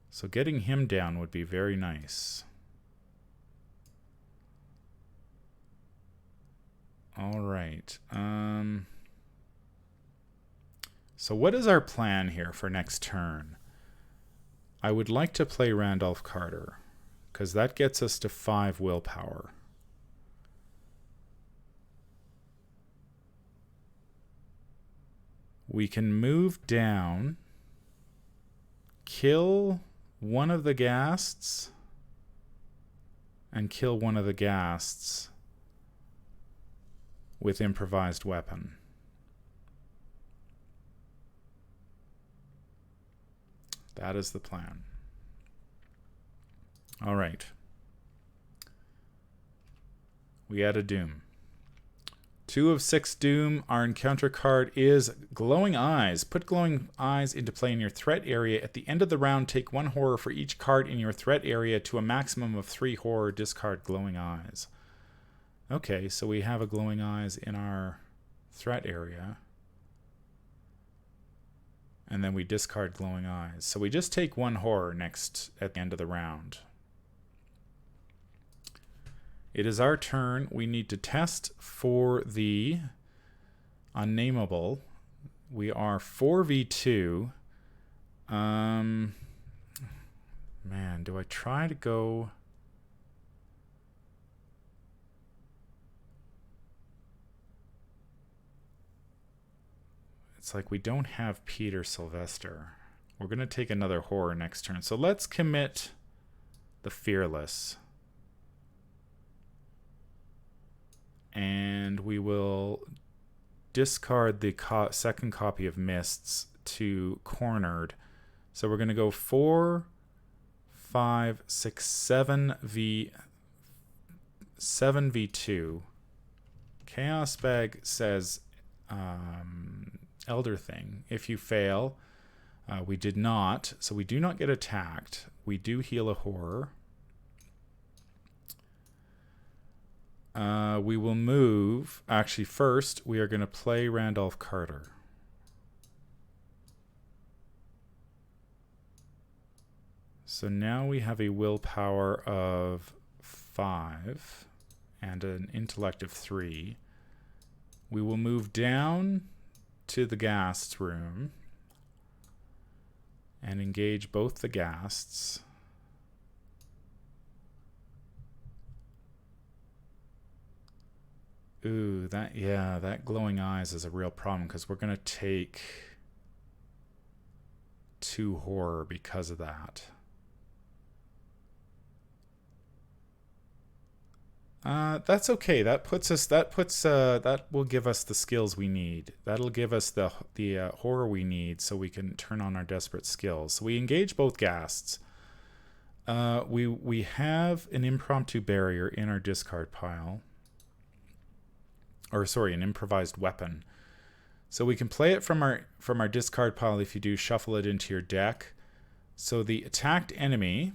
So getting him down would be very nice. All right. So what is our plan here for next turn? I would like to play Randolph Carter, because that gets us to 5 willpower. We can move down, kill one of the Ghasts, and kill one of the Ghasts. with improvised weapon. That is the plan. All right. We add a Doom. 2 of 6 Doom. Our encounter card is Glowing Eyes. Put Glowing Eyes into play in your threat area. At the end of the round, take 1 horror for each card in your threat area to a maximum of 3 horror. Discard Glowing Eyes. Okay, so we have a Glowing Eyes in our threat area. And then we discard Glowing Eyes. So we just take 1 horror next at the end of the round. It is our turn. We need to test for the Unnameable. We are 4v2. Man, do I try to go... It's like we don't have Peter Sylvester. We're going to take another horror next turn. So let's commit the Fearless. And we will discard the second copy of Mists to Cornered. So we're going to go 4, 5, 6, 7v2. Chaos Bag says Elder Thing. If you fail, we did not, so we do not get attacked. We do heal a horror. We will move. Actually, first, we are going to play Randolph Carter. So now we have a willpower of 5 and an intellect of 3. We will move down to the Ghast Room and engage both the Ghasts. Ooh, that Glowing Eyes is a real problem because we're going to take 2 horror because of that. That's okay. That will give us the skills we need. That'll give us the horror we need so we can turn on our desperate skills. So we engage both Ghasts. We have an Impromptu Barrier in our discard pile. Or sorry, an improvised weapon. So we can play it from our discard pile. If you do, shuffle it into your deck. So the attacked enemy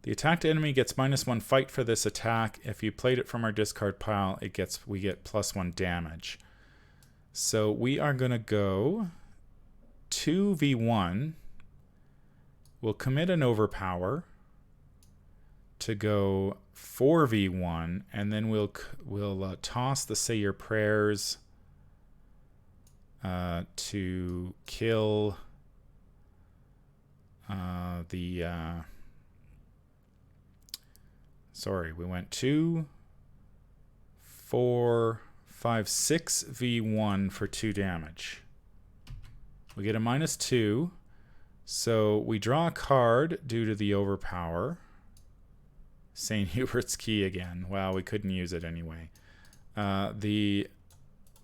gets -1 fight for this attack. If you played it from our discard pile, we get +1 damage. So we are going to go 2v1. We'll commit an Overpower to go 4v1, and then we'll toss the Say Your Prayers to kill sorry, we went 2, 4, 5, 6 v1 for 2 damage. We get a -2, so we draw a card due to the Overpower. St. Hubert's Key again. Wow, we couldn't use it anyway. The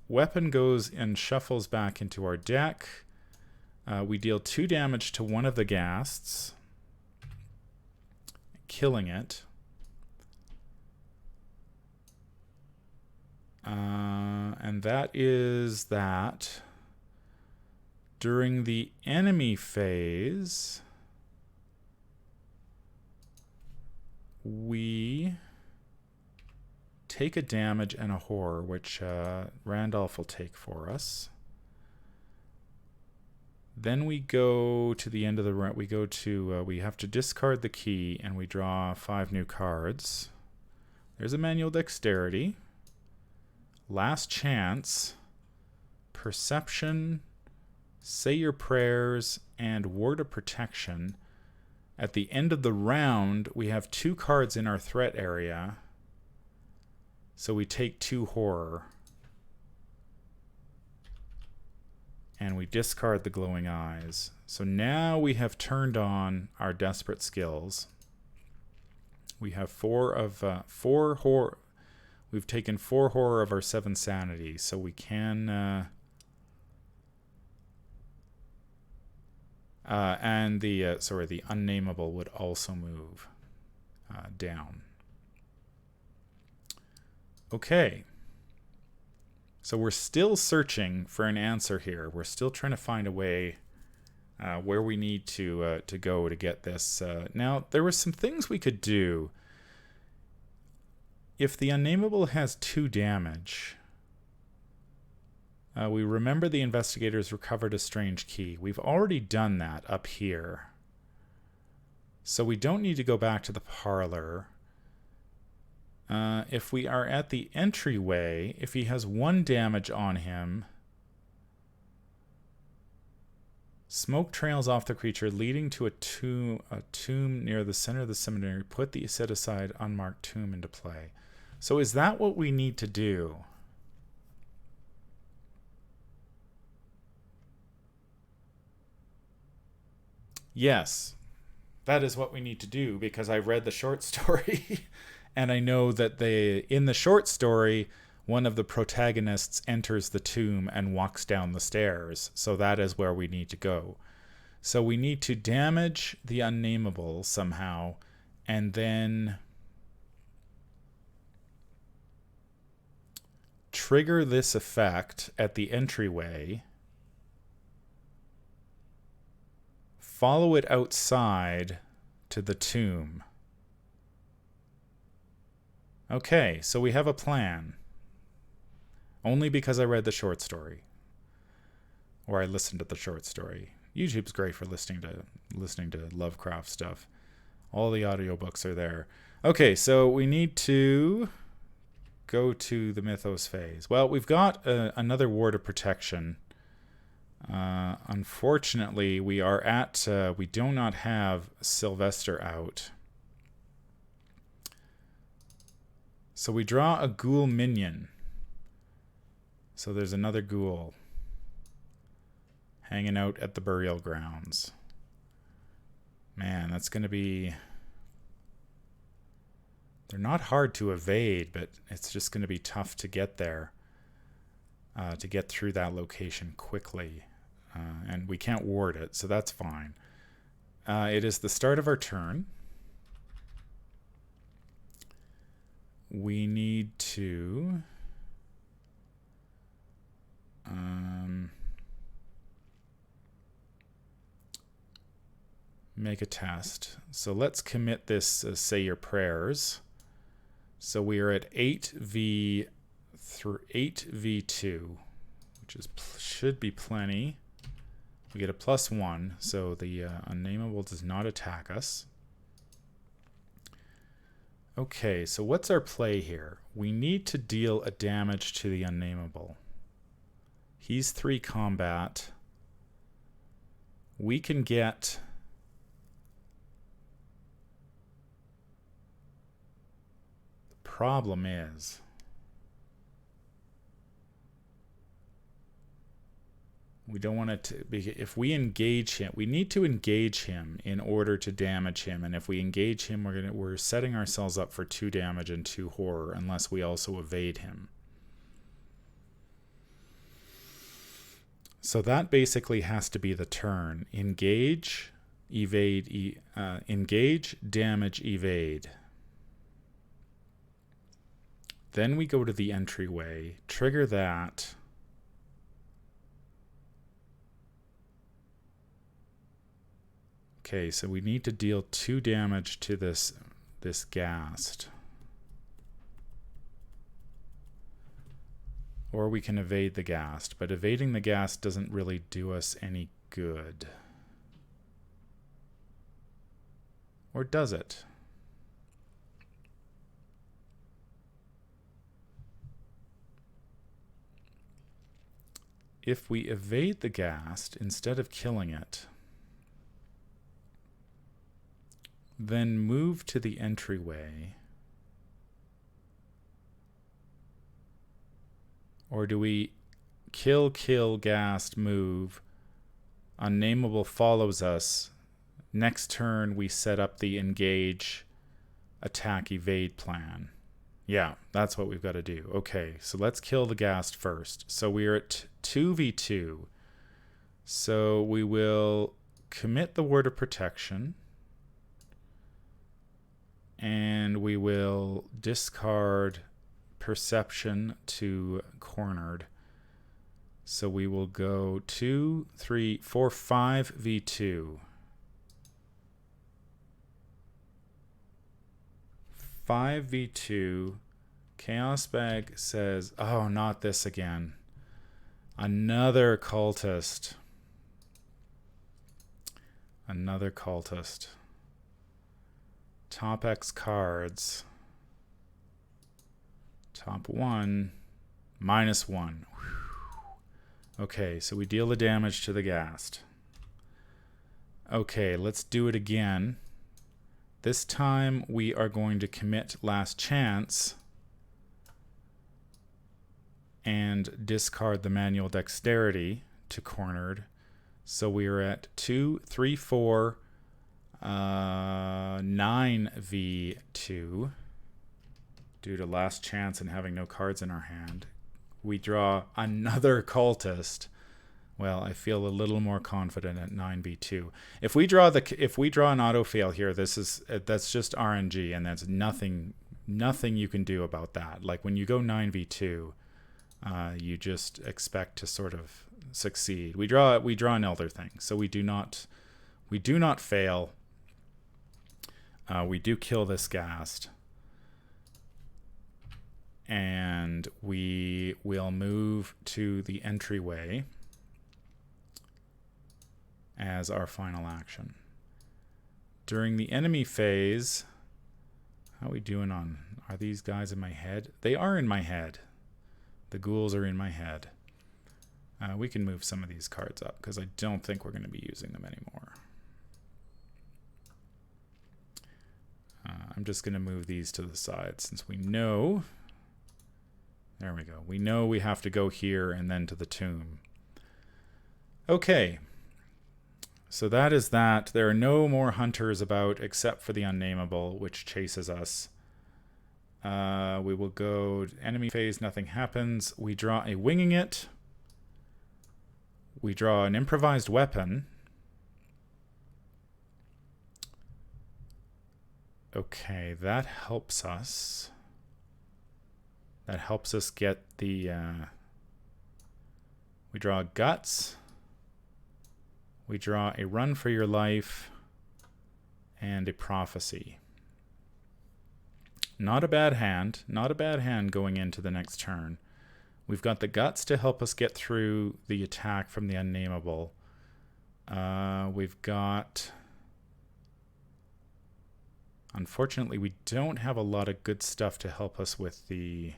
weapon goes and shuffles back into our deck. We deal 2 damage to one of the Ghasts, killing it. And that is that. During the enemy phase, we take a damage and a horror, which Randolph will take for us. Then we go to the end of the round. We have to discard the key, and we draw 5 new cards. There's a Manual Dexterity. Last Chance, Perception, Say Your Prayers, and Ward of Protection. At the end of the round, we have 2 cards in our threat area, so we take 2 horror. And we discard the Glowing Eyes. So now we have turned on our desperate skills. We have 4 horror. We've taken 4 horror of our 7 sanity, so we can... and the Unnameable would also move down. Okay. So we're still searching for an answer here. We're still trying to find a way where we need to go to get this. Now, there were some things we could do. If the Unnameable has 2 damage, we remember the investigators recovered a strange key. We've already done that up here. So we don't need to go back to the parlor. If we are at the entryway, if he has 1 damage on him, smoke trails off the creature, leading to a tomb near the center of the cemetery. Put the set-aside unmarked tomb into play. So is that what we need to do? Yes, that is what we need to do, because I read the short story and I know that in the short story, one of the protagonists enters the tomb and walks down the stairs. So that is where we need to go. So we need to damage the Unnameable somehow, and then trigger this effect at the entryway. Follow it outside to the tomb. Okay, so we have a plan. Only because I read the short story. Or I listened to the short story. YouTube's great for listening to Lovecraft stuff. All the audiobooks are there. Okay, so we need to go to the Mythos Phase. Well, we've got another ward of protection. Unfortunately, we do not have Sylvester out. So we draw a ghoul minion. So there's another ghoul hanging out at the burial grounds. Man, that's going to be... They're not hard to evade, but it's just going to be tough to get there. To get through that location quickly. And we can't ward it, so that's fine. It is the start of our turn. We need to... make a test. So let's commit this say your prayers. So we are at 8v2, which should be plenty. We get a +1, so the Unnameable does not attack us. Okay, so what's our play here? We need to deal a damage to the Unnameable. He's 3 combat. We can get... The problem is... We don't want it to be... If we engage him... We need to engage him in order to damage him. And if we engage him, we're setting ourselves up for 2 damage and 2 horror, unless we also evade him. So that basically has to be the turn. Engage, evade, engage, damage, evade. Then we go to the entryway, trigger that. Okay, so we need to deal 2 damage to this ghast. Or we can evade the ghast, but evading the ghast doesn't really do us any good. Or does it? If we evade the ghast instead of killing it, then move to the entryway. Or do we kill, ghast, move, Unnameable follows us, next turn we set up the engage, attack evade plan. Yeah, that's what we've got to do. Okay, so let's kill the Ghast first. So we're at 2v2. So we will commit the Word of Protection. And we will discard Perception to Cornered. So we will go 2, 3, 4, 5v2. 5v2. Chaos Bag says, oh, not this again. Another cultist. Another cultist. Top X cards. Top 1. -1. Okay, so we deal the damage to the Ghast. Okay, let's do it again. This time we are going to commit Last Chance and discard the Manual Dexterity to Cornered. So we are at 2, 3, 4, 9v2 due to Last Chance and having no cards in our hand. We draw another cultist. Well, I feel a little more confident at 9v2. If we draw an auto fail here, that's just RNG, and that's nothing you can do about that. Like when you go 9v2, you just expect to sort of succeed. We draw an Elder Thing, so we do not fail. We do kill this Ghast. And we will move to the entryway as our final action. During the enemy phase, how are we doing on... Are these guys in my head? They are in my head. The ghouls are in my head. We can move some of these cards up because I don't think we're going to be using them anymore. I'm just going to move these to the side since we know... There we go. We know we have to go here and then to the tomb. Okay. So that is that. There are no more hunters about except for the Unnameable, which chases us. We will go enemy phase, nothing happens. We draw a Winging It. We draw an improvised weapon. Okay, that helps us. That helps us get the... we draw Guts. We draw a Run for Your Life. And a Prophecy. Not a bad hand. Not a bad hand going into the next turn. We've got the Guts to help us get through the attack from the Unnameable. We've got... Unfortunately, we don't have a lot of good stuff to help us with the...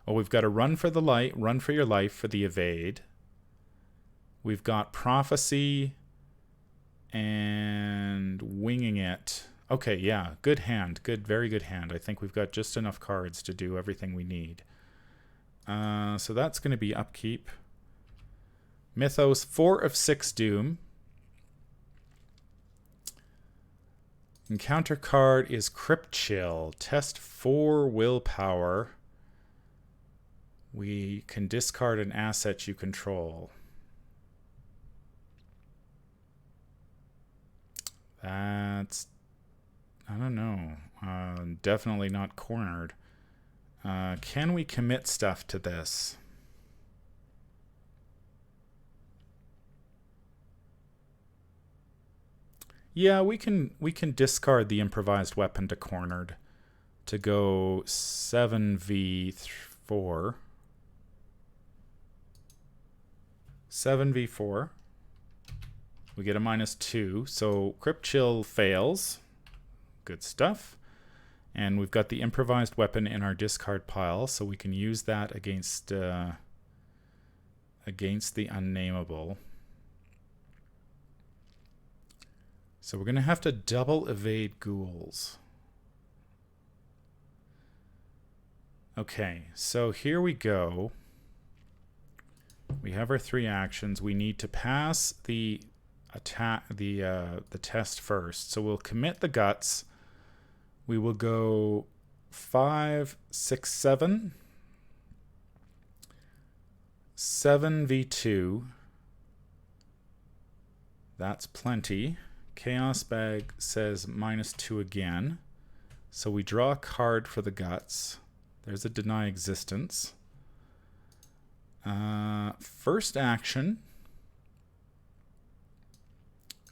Oh, we've got a Run for Your Life for the Evade. We've got Prophecy and Winging It. Okay, yeah, good hand. Very good hand. I think we've got just enough cards to do everything we need. So that's going to be Upkeep. Mythos, 4 of 6 Doom. Encounter card is Crypt Chill. Test 4 Willpower. We can discard an asset you control. That's... I don't know. Definitely not cornered. Can we commit stuff to this? Yeah, we can discard the improvised weapon to cornered to go 7v4. 7v4. We get a -2, so Crypt Chill fails. Good stuff. And we've got the improvised weapon in our discard pile, so we can use that against the Unnameable. So we're going to have to double evade ghouls. Okay, so here we go. We have our 3 actions. We need to pass the test first. So we'll commit the Guts. We will go 5, 6, 7. 7v2. That's plenty. Chaos Bag says -2 again. So we draw a card for the guts. There's a deny existence. First action,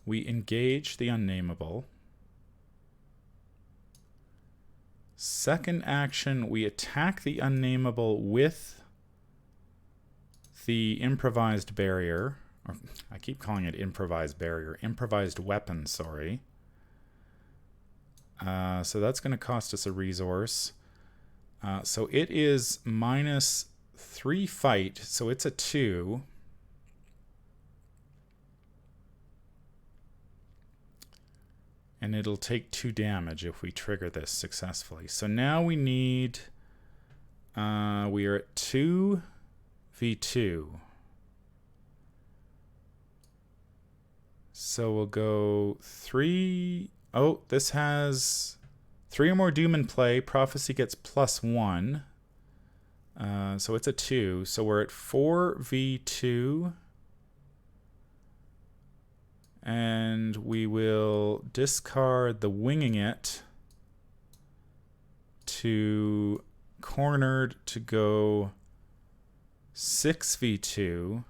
we engage the Unnameable. Second action, we attack the Unnameable with the Improvised Barrier. Or, I keep calling it Improvised Barrier. Improvised Weapon, sorry. So that's going to cost us a resource. So it is -3 fight, so it's a 2. And it'll take 2 damage if we trigger this successfully. So now we need... we are at 2v2. So we'll go 3... Oh, this has 3 or more Doom in play. Prophecy gets +1. So it's a 2. So we're at 4v2. And we will discard the Winging It to Cornered to go 6v2.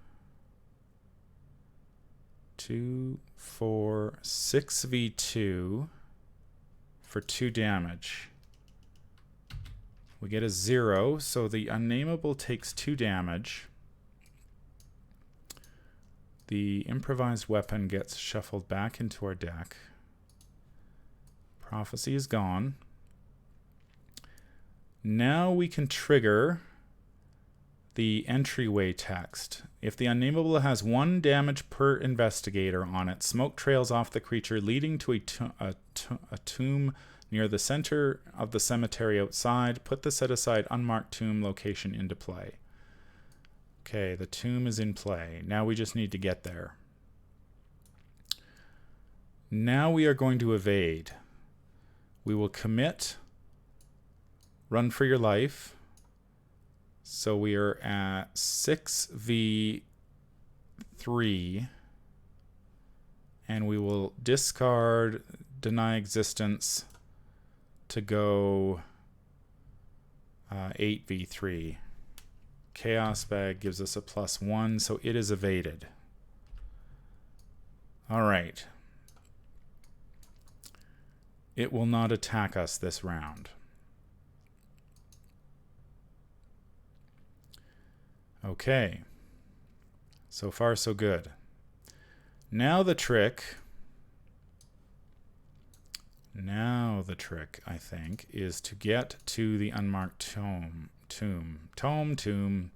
2, 4, 6v2 for 2 damage. We get a 0, so the Unnameable takes 2 damage. The Improvised Weapon gets shuffled back into our deck. Prophecy is gone. Now we can trigger the entryway text. If the Unnameable has 1 damage per investigator on it, smoke trails off the creature leading to a tomb near the center of the cemetery outside. Put the set-aside unmarked tomb location into play. Okay, the tomb is in play. Now we just need to get there. Now we are going to evade. We will commit. Run for your life. So we are at 6v3. And we will discard deny existence to go 8v3. Chaos Bag gives us a +1, so it is evaded. All right. It will not attack us this round. Okay. So far, so good. Now the trick, I think, is to get to the unmarked tomb. Tomb. I'm going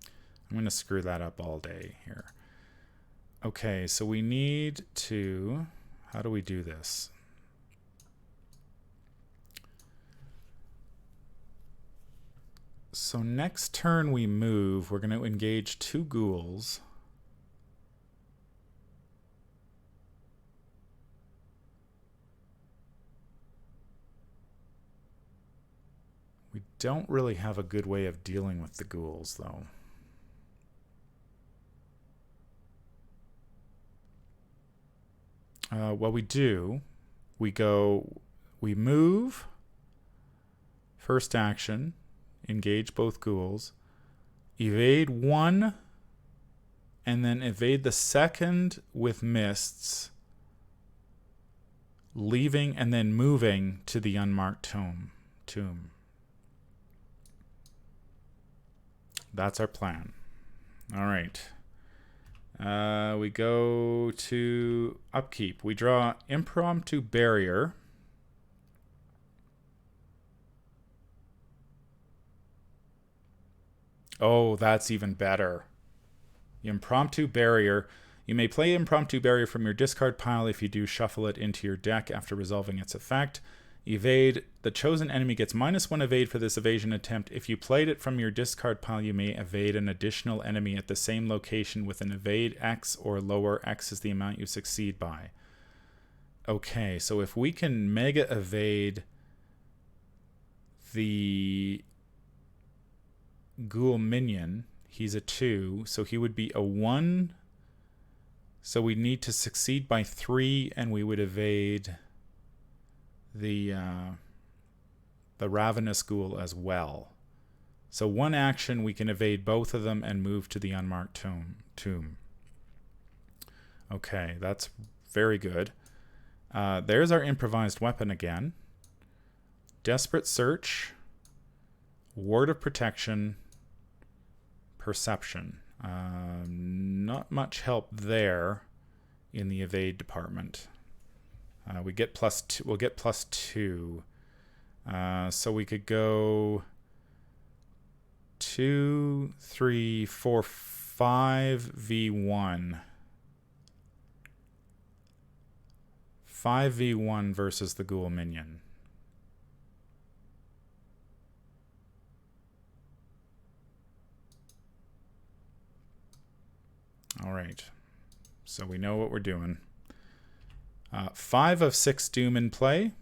to screw that up all day here. Okay, so we need to... How do we do this? So next turn we move. We're going to engage 2 ghouls. We don't really have a good way of dealing with the ghouls, though. Well, we do. We move. First action. Engage both ghouls. Evade 1. And then evade the second with mists. Leaving and then moving to the unmarked tomb. That's our plan. All right. We go to Upkeep. We draw Impromptu Barrier. Oh, that's even better. Impromptu Barrier. You may play Impromptu Barrier from your discard pile. If you do, shuffle it into your deck after resolving its effect. Evade. The chosen enemy gets -1 evade for this evasion attempt. If you played it from your discard pile, you may evade an additional enemy at the same location with an evade X or lower. X is the amount you succeed by. Okay, so if we can mega evade the Ghoul minion, he's a 2, so he would be a 1. So we need to succeed by 3, and we would evade the Ravenous Ghoul as well. So one action, we can evade both of them and move to the unmarked tomb. Okay, that's very good. There's our improvised weapon again. Desperate Search, Ward of Protection, Perception. Not much help there in the evade department. We get +2. We'll get +2. So we could go 2, 3, 4, 5 v1. 5 v1 versus the Ghoul minion. All right. So we know what we're doing. 5 of 6 Doom in play.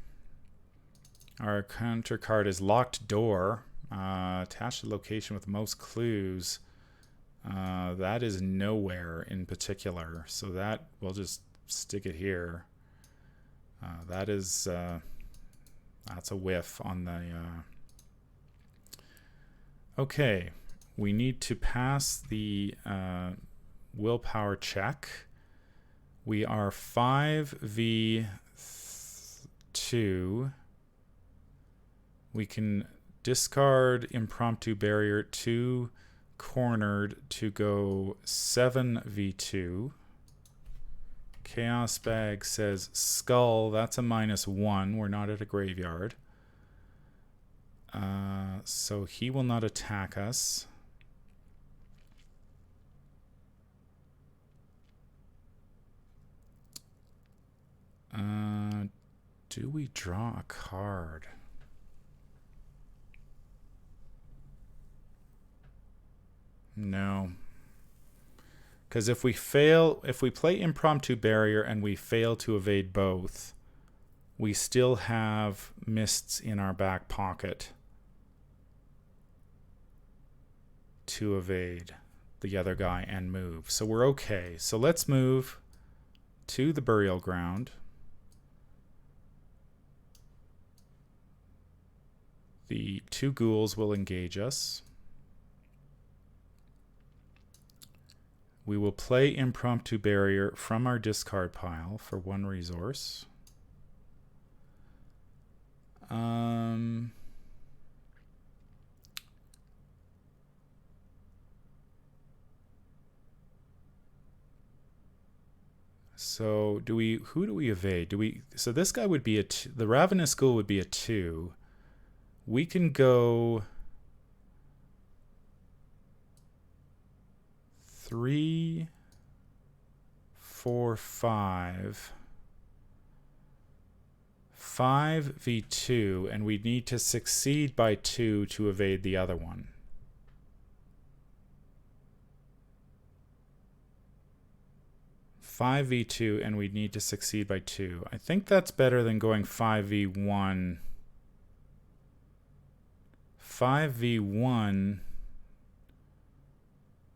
Our counter card is Locked Door. Attached to location with most clues. That is nowhere in particular. So that we'll just stick it here. That is that's a whiff on the okay. We need to pass the Willpower Check. We are 5v2. We can discard Impromptu Barrier 2 cornered to go 7v2. Chaos Bag says Skull. That's a -1. We're not at a graveyard. So he will not attack us. Do we draw a card? No. Because if we play Impromptu Barrier and we fail to evade both, we still have Mists in our back pocket to evade the other guy and move. So we're okay. So let's move to the Burial Ground. The 2 ghouls will engage us. We will play Impromptu Barrier from our discard pile for 1 resource. So who do we evade? So this guy would be the Ravenous Ghoul would be a 2. We can go 3, 4, 5. 5v2, and we need to succeed by 2 to evade the other one. Five v2, and we need to succeed by 2. I think that's better than going 5v1. 5v1,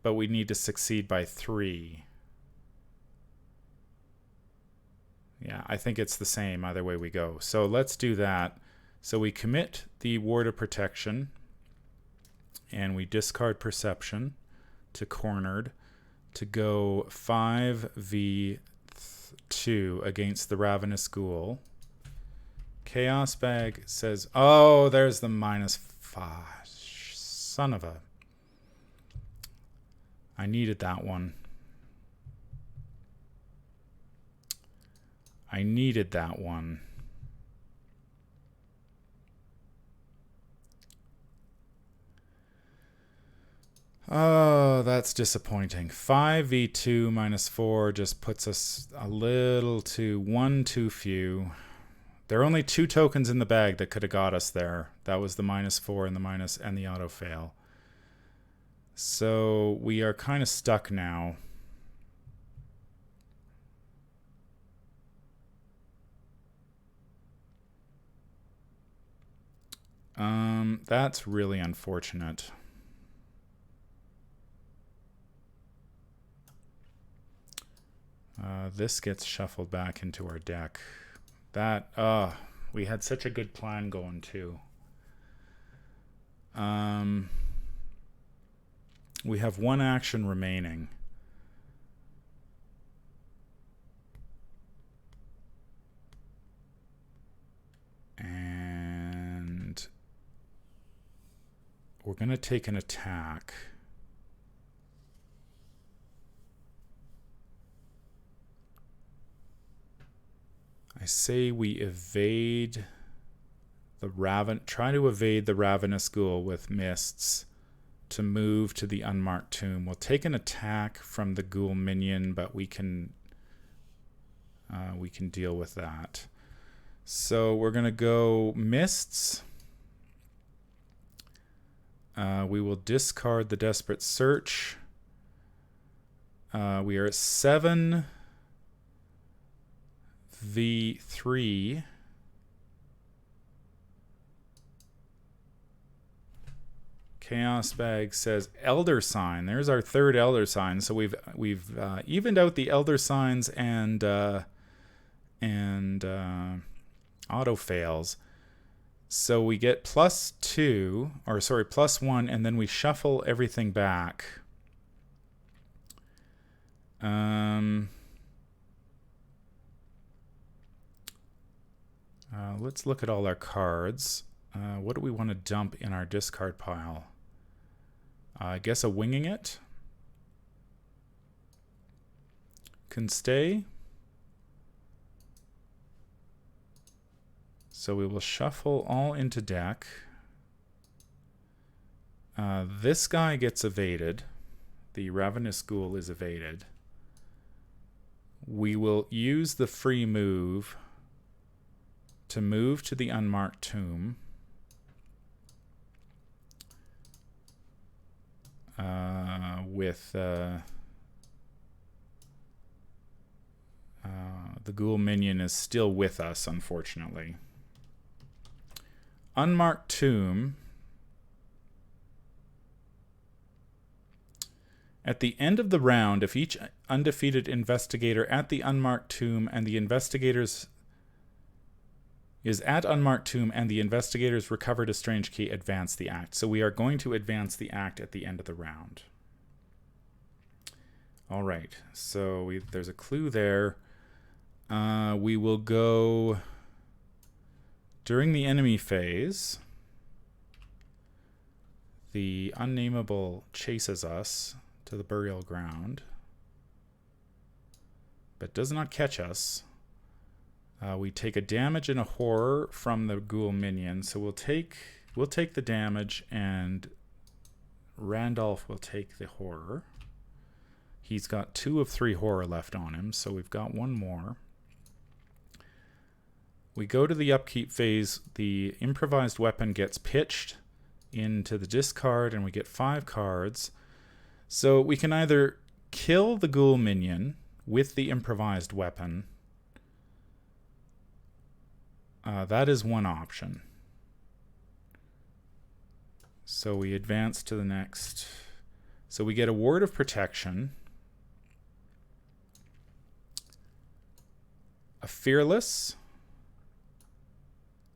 but we need to succeed by 3. Yeah, I think it's the same either way we go. So let's do that. So we commit the Ward of Protection, and we discard Perception to cornered to go 5v2 against the Ravenous Ghoul. Chaos Bag says, oh, there's the -5. Son of a... I needed that one. I needed that one. Oh, that's disappointing. 5v2 -4 just puts us a little too... 1 too few. There are only 2 tokens in the bag that could have got us there. That was the -4 and the auto fail. So we are kind of stuck now. That's really unfortunate. This gets shuffled back into our deck. That, we had such a good plan going too. We have one action remaining. And we're going to take an attack. I say we evade the try to evade the Ravenous Ghoul with mists to move to the unmarked tomb. We'll take an attack from the ghoul minion, but we can deal with that. So we're gonna go mists. We will discard the Desperate Search. We are at 7v3. Chaos Bag says Elder Sign. There's our third Elder Sign. So we've evened out the Elder Signs and auto fails. So we get +1, and then we shuffle everything back. Let's look at all our cards. What do we want to dump in our discard pile? I guess a Winging It can stay. So we will shuffle all into deck. This guy gets evaded. The Ravenous Ghoul is evaded. We will use the free move to move to the unmarked tomb. With the ghoul minion is still with us, unfortunately. Unmarked tomb. At the end of the round, if each undefeated investigator at the unmarked tomb and the investigators is at unmarked tomb and the investigators recovered a strange key, advance the act. So we are going to advance the act at the end of the round. All right, so there's a clue there. We will go during the enemy phase. The Unnameable chases us to the burial ground, but does not catch us. We take a damage and a horror from the ghoul minion, so we'll take the damage, and Randolph will take the horror. He's got 2 of 3 horror left on him, so we've got 1 more. We go to the upkeep phase. The improvised weapon gets pitched into the discard, and we get 5 cards. So we can either kill the ghoul minion with the improvised weapon. That is one option. So we advance to the next. So we get a Ward of Protection, a Fearless,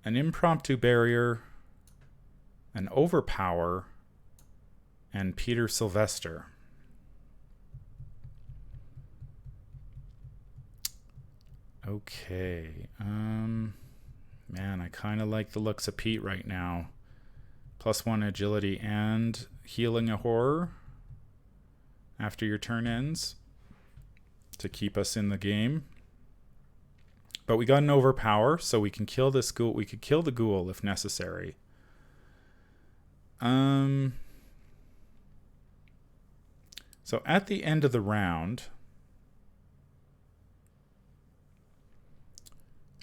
an Impromptu Barrier, an Overpower, and Peter Sylvester. Okay. Man, I kind of like the looks of Pete right now. +1 agility and healing a horror after your turn ends to keep us in the game. But we got an Overpower, so we can kill this ghoul. We could kill the ghoul if necessary. So at the end of the round,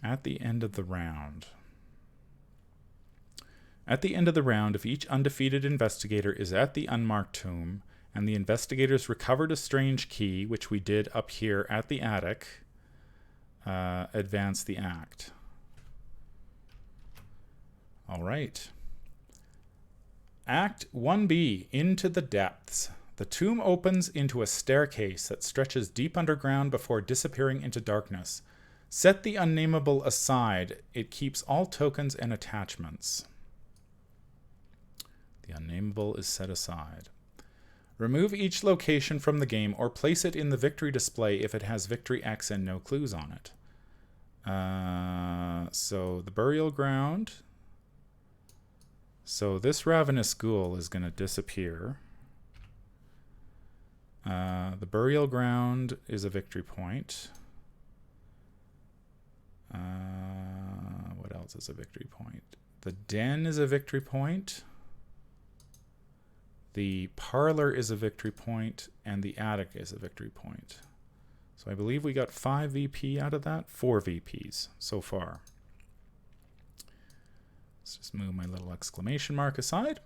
if each undefeated investigator is at the unmarked tomb and the investigators recovered a strange key, which we did up here at the attic, advance the act. All right. Act 1B, Into the Depths. The tomb opens into a staircase that stretches deep underground before disappearing into darkness. Set the Unnameable aside. It keeps all tokens and attachments. The Unnameable is set aside. Remove each location from the game or place it in the victory display if it has victory X and no clues on it. So the burial ground. So this Ravenous Ghoul is going to disappear. The burial ground is a victory point. What else is a victory point? The den is a victory point. The parlor is a victory point, and the attic is a victory point. So I believe we got 5 VP out of that. 4 VPs so far. Let's just move my little exclamation mark aside.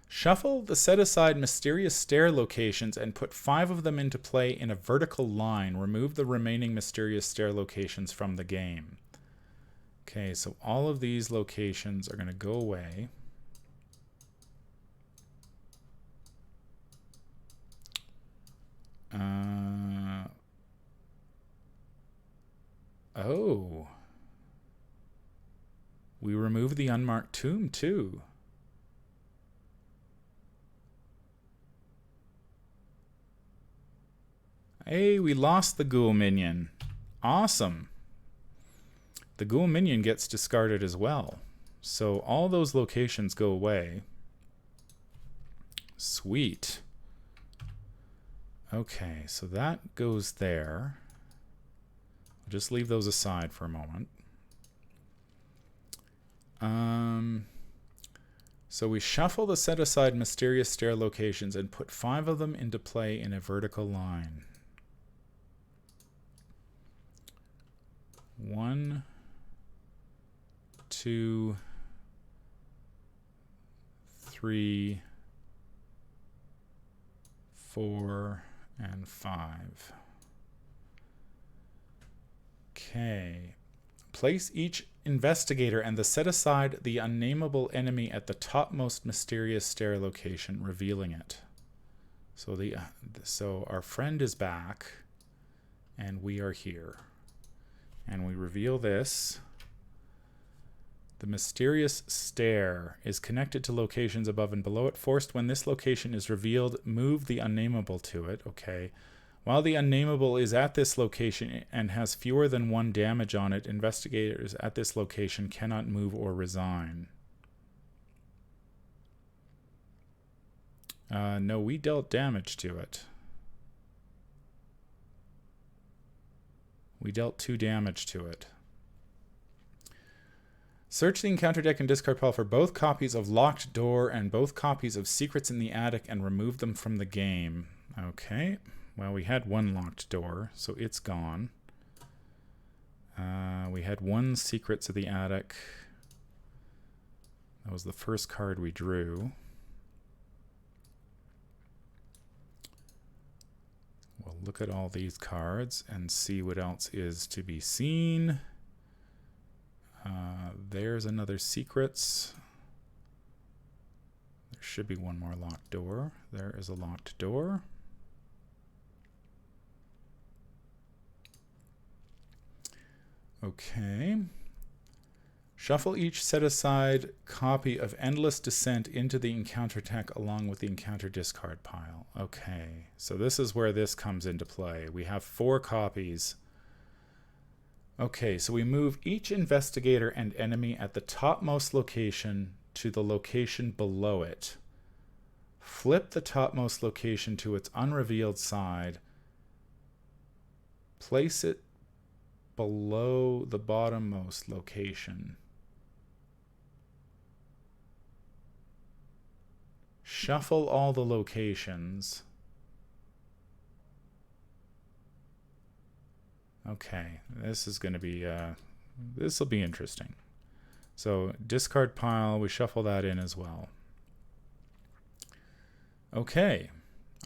Shuffle the set-aside mysterious stair locations and put 5 of them into play in a vertical line. Remove the remaining mysterious stair locations from the game. Okay, so all of these locations are going to go away. Oh. We remove the unmarked tomb too. Hey, we lost the ghoul minion. Awesome. The ghoul minion gets discarded as well. So all those locations go away. Sweet. Okay, so that goes there. I'll just leave those aside for a moment. So we shuffle the set-aside mysterious stair locations and put 5 of them into play in a vertical line. 1, 2, 3, 4, and 5. Okay. Place each investigator and the set aside the unnameable enemy at the topmost mysterious stair location, revealing it. So our friend is back, and we are here. And we reveal this. The mysterious stair is connected to locations above and below it. Forced when this location is revealed, move the unnameable to it. Okay. While the unnameable is at this location and has fewer than 1 damage on it, investigators at this location cannot move or resign. No, we dealt damage to it. We dealt 2 damage to it. Search the encounter deck and discard pile for both copies of Locked Door and both copies of Secrets in the Attic and remove them from the game. Okay. Well, we had 1 Locked Door, so it's gone. We had 1 Secrets of the Attic. That was the first card we drew. We'll look at all these cards and see what else is to be seen. There's another Secrets. There should be 1 more Locked Door. There is a Locked Door. Okay. Shuffle each set-aside copy of Endless Descent into the encounter deck along with the encounter discard pile. Okay, so this is where this comes into play. We have 4 copies. Okay, so we move each investigator and enemy at the topmost location to the location below it. Flip the topmost location to its unrevealed side. Place it below the bottommost location. Shuffle all the locations. Okay, this is going to be, this will be interesting. So discard pile, we shuffle that in as well. Okay,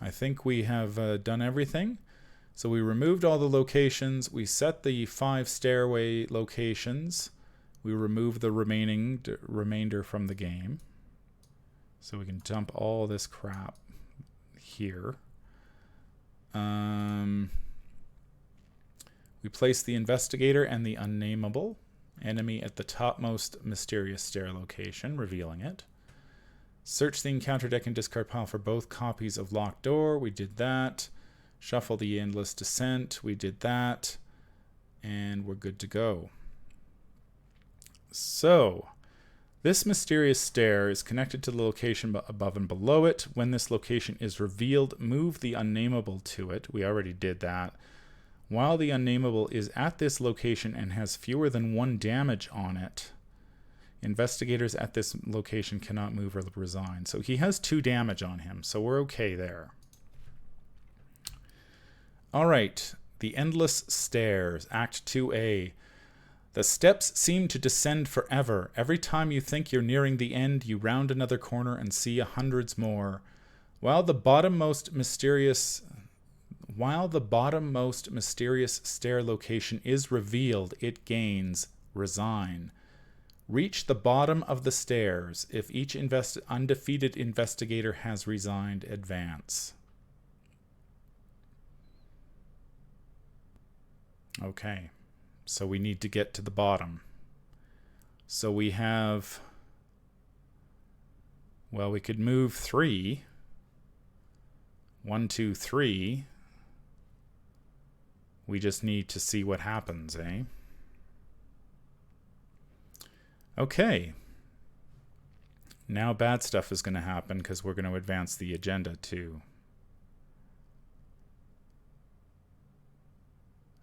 I think we have done everything. So we removed all the locations. We set the 5 stairway locations. We removed the remainder from the game. So we can dump all this crap here. We place the Investigator and the Unnameable enemy at the topmost mysterious stair location, revealing it. Search the encounter deck and discard pile for both copies of Locked Door. We did that. Shuffle the Endless Descent. We did that. And we're good to go. So, this mysterious stair is connected to the location above and below it. When this location is revealed, move the Unnameable to it. We already did that. While the Unnameable is at this location and has fewer than 1 damage on it, investigators at this location cannot move or resign. So he has 2 damage on him, so we're okay there. All right, the Endless Stairs, Act 2A. The steps seem to descend forever. Every time you think you're nearing the end, you round another corner and see hundreds more. While the bottommost mysterious stair location is revealed, it gains Resign. Reach the bottom of the stairs. If each undefeated investigator has resigned, advance. Okay, so we need to get to the bottom. So we have, well, we could move 3. 1, 2, 3. We just need to see what happens, eh? Okay. Now bad stuff is going to happen because we're going to advance the agenda too.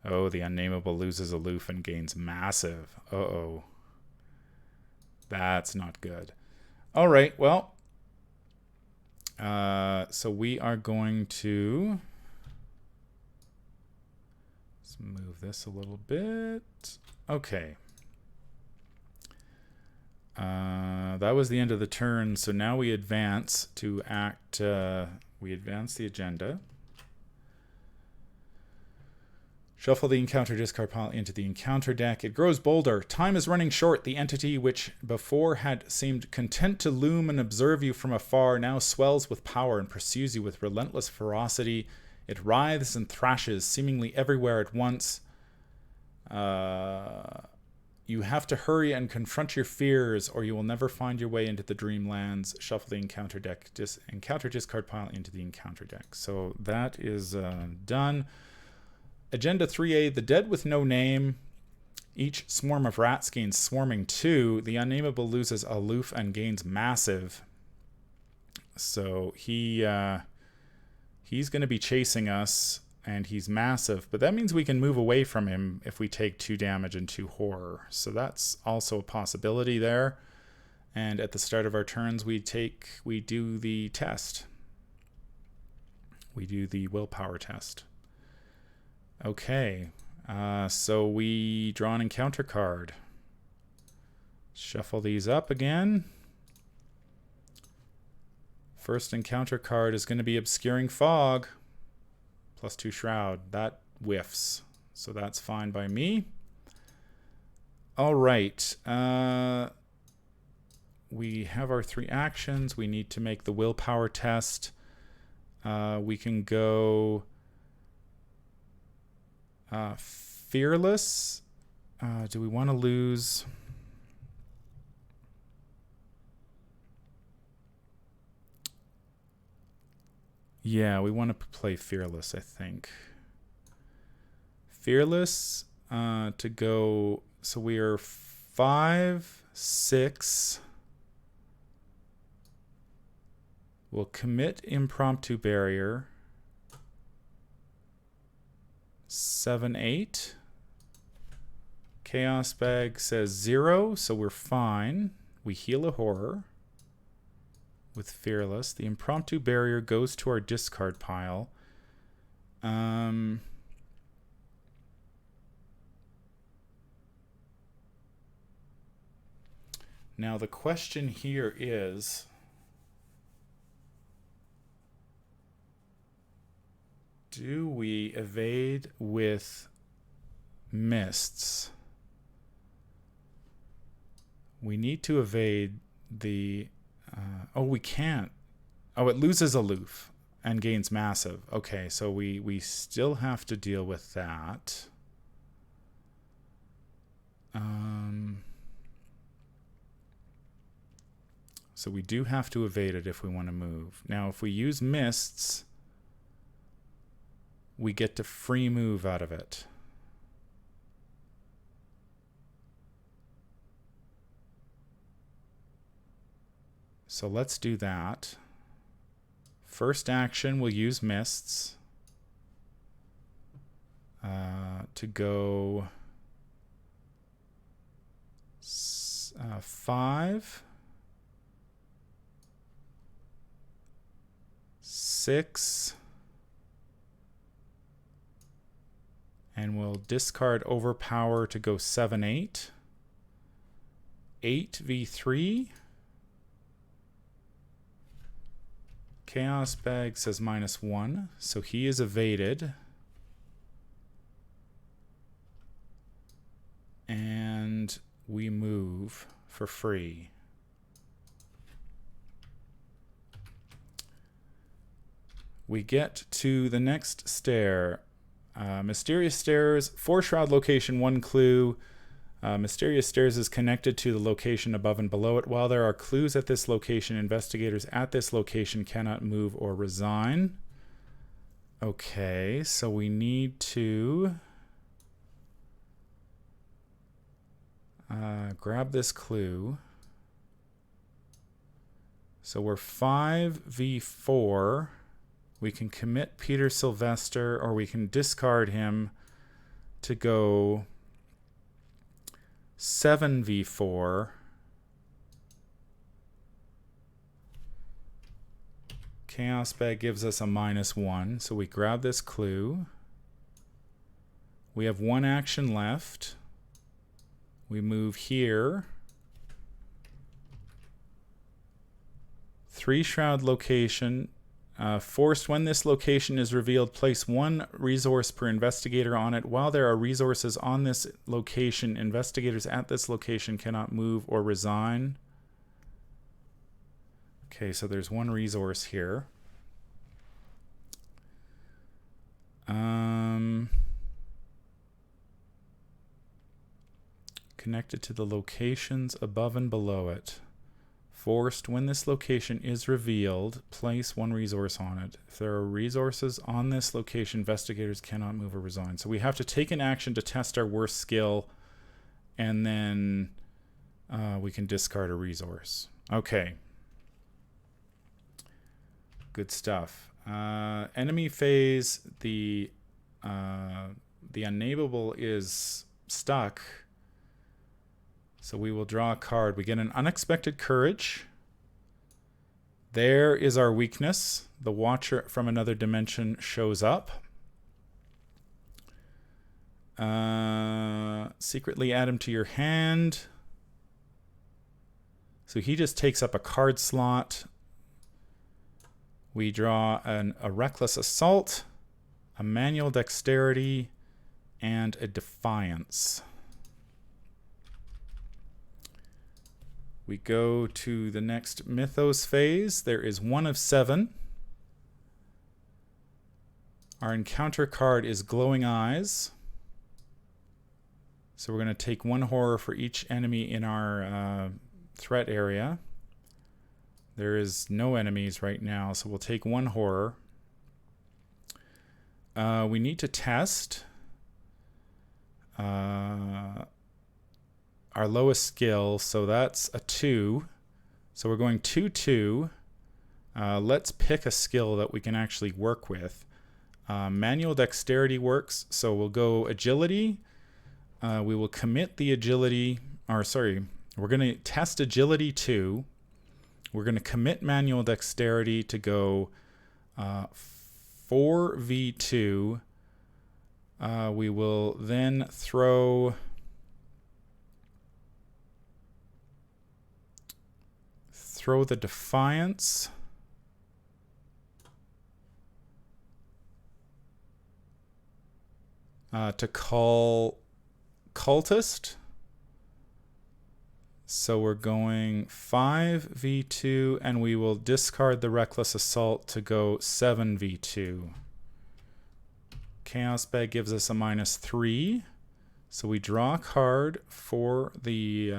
Oh, the Unnameable loses aloof and gains massive. Uh-oh. That's not good. All right, well. So we are going to... let's move this a little bit. Okay. That was the end of the turn, so now we advance to act... we advance the agenda. Shuffle the encounter discard pile into the encounter deck. It grows bolder. Time is running short. The entity which before had seemed content to loom and observe you from afar now swells with power and pursues you with relentless ferocity. It writhes and thrashes seemingly everywhere at once. You have to hurry and confront your fears, or you will never find your way into the Dreamlands. Shuffle the encounter deck. Encounter discard pile into the encounter deck. So that is done. Agenda 3A, the dead with no name. Each swarm of rats gains swarming 2. The Unnameable loses aloof and gains massive. So he's going to be chasing us, and he's massive. But that means we can move away from him if we take 2 damage and 2 horror. So that's also a possibility there. And at the start of our turns, we do the test. We do the willpower test. Okay, so we draw an encounter card. Shuffle these up again. First encounter card is going to be Obscuring Fog. +2 Shroud. That whiffs. So that's fine by me. All right. We have our 3 actions. We need to make the willpower test. We can go... Fearless. Do we want to lose? Yeah, we want to play Fearless, I think. Fearless to go. So we are 5, 6. We'll commit Impromptu Barrier. 7, 8. Chaos Bag says 0, so we're fine. We heal a horror with Fearless. The Impromptu Barrier goes to our discard pile. Now the question here is... do we evade with mists? We need to evade the Oh, we can't. Oh, it loses aloof and gains massive. Okay, so we still have to deal with that. So we do have to evade it if we want to move. Now, if we use mists, we get to free move out of it. So let's do that. First action, we'll use mists to go 5, 6, and we'll discard Overpower to go 7, 8. 8v3. Chaos Bag says -1, so he is evaded. And we move for free. We get to the next stair. Mysterious Stairs, 4 shroud location, 1 clue. Mysterious Stairs is connected to the location above and below it. While there are clues at this location, investigators at this location cannot move or resign. Okay, so we need to grab this clue. So we're 5v4. We can commit Peter Sylvester, or we can discard him to go 7v4. Chaos Bag gives us a -1, so we grab this clue. We have 1 action left. We move here. 3 shroud location. Forced, when this location is revealed, place 1 resource per investigator on it. While there are resources on this location, investigators at this location cannot move or resign. Okay, so there's 1 resource here. Connected to the locations above and below it. Forced, when this location is revealed, place 1 resource on it. If there are resources on this location, investigators cannot move or resign. So we have to take an action to test our worst skill, and then we can discard a resource. Okay. Good stuff. Enemy phase, the Unnameable is stuck. So we will draw a card. We get an Unexpected Courage. There is our weakness. The Watcher from another dimension shows up. Secretly add him to your hand. So he just takes up a card slot. We draw a Reckless Assault, a Manual Dexterity, and a Defiance. We go to the next Mythos phase. There is 1 of 7. Our encounter card is Glowing Eyes. So we're going to take 1 horror for each enemy in our threat area. There is no enemies right now, so we'll take 1 horror. We need to test our lowest skill, so that's a 2. So we're going 2-2. Let's pick a skill that we can actually work with. Manual Dexterity works, so we'll go Agility. We will commit the Agility, or sorry, we're going to test Agility 2. We're going to commit Manual Dexterity to go 4v2. We will then throw the Defiance. To call Cultist. So we're going 5v2, and we will discard the Reckless Assault to go 7v2. Chaos Bag gives us a -3. So we draw a card for the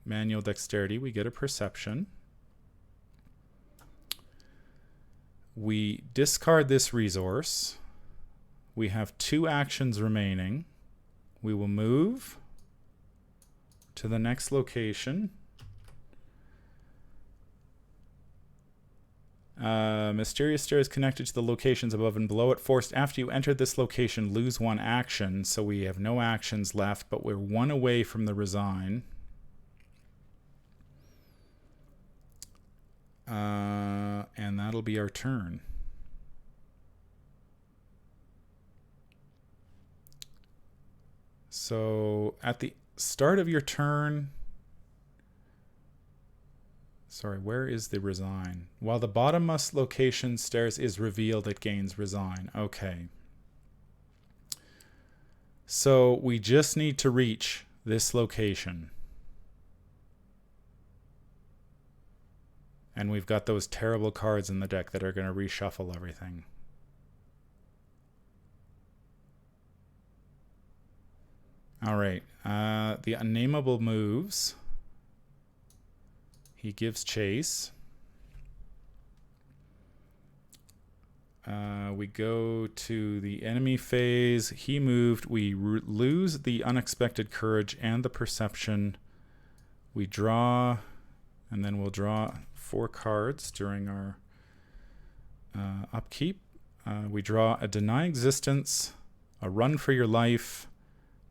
manual dexterity. We get a perception. We discard this resource. We have 2 actions remaining. We will move to the next location. Mysterious stairs connected to the locations above and below it. Forced after you enter this location, lose 1 action. So we have no actions left, but we're 1 away from the resign. And that'll be our turn. So at the start of your turn... Sorry, where is the resign? While the bottommost location stairs is revealed, it gains resign. Okay. So we just need to reach this location. And we've got those terrible cards in the deck that are going to reshuffle everything. All right. The Unnameable moves. He gives chase. We go to the enemy phase. He moved. We lose the Unexpected Courage and the Perception. We draw, and then we'll draw 4 cards during our upkeep. We draw a Deny Existence, a Run for Your Life,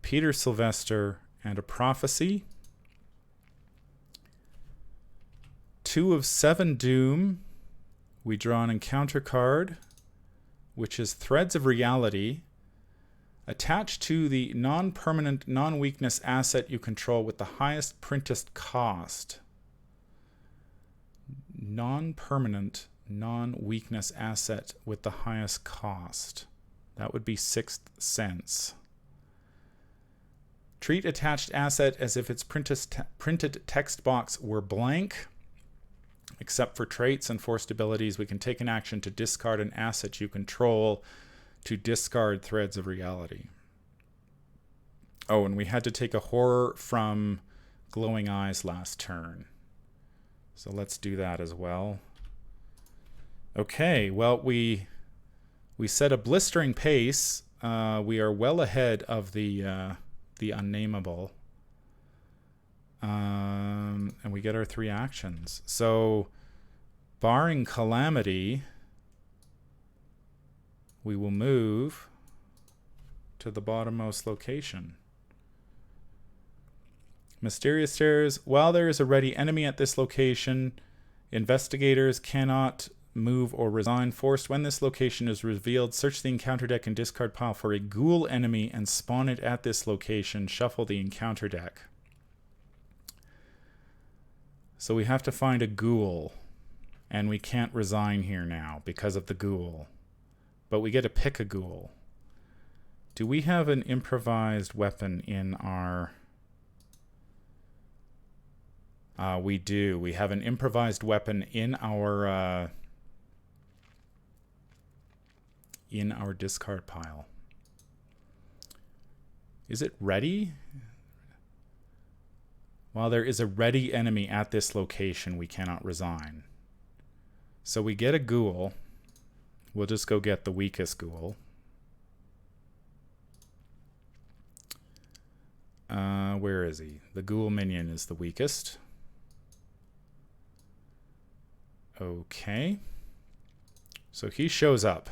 Peter Sylvester, and a Prophecy. 2 of 7 Doom. We draw an encounter card, which is Threads of Reality, attached to the non-permanent, non-weakness asset you control with the highest printed cost. Non-permanent, non-weakness asset with the highest cost. That would be 6th Sense. Treat attached asset as if its printed text box were blank. Except for traits and forced abilities, we can take an action to discard an asset you control to discard Threads of Reality. Oh, and we had to take a horror from Glowing Eyes last turn. So let's do that as well. Okay, well, we set a blistering pace. We are well ahead of the Unnameable. And we get our 3 actions. So, barring Calamity, we will move to the bottommost location. Mysterious Stairs. While there is a ready enemy at this location, investigators cannot move or resign. Forced when this location is revealed, search the encounter deck and discard pile for a ghoul enemy and spawn it at this location. Shuffle the encounter deck. So we have to find a ghoul, and we can't resign here now because of the ghoul. But we get to pick a ghoul. Do we have an improvised weapon in our... we do. We have an improvised weapon in our discard pile. Is it ready? While there is a ready enemy at this location, we cannot resign. So we get a ghoul. We'll just go get the weakest ghoul. Where is he? The ghoul minion is the weakest. Okay. So he shows up.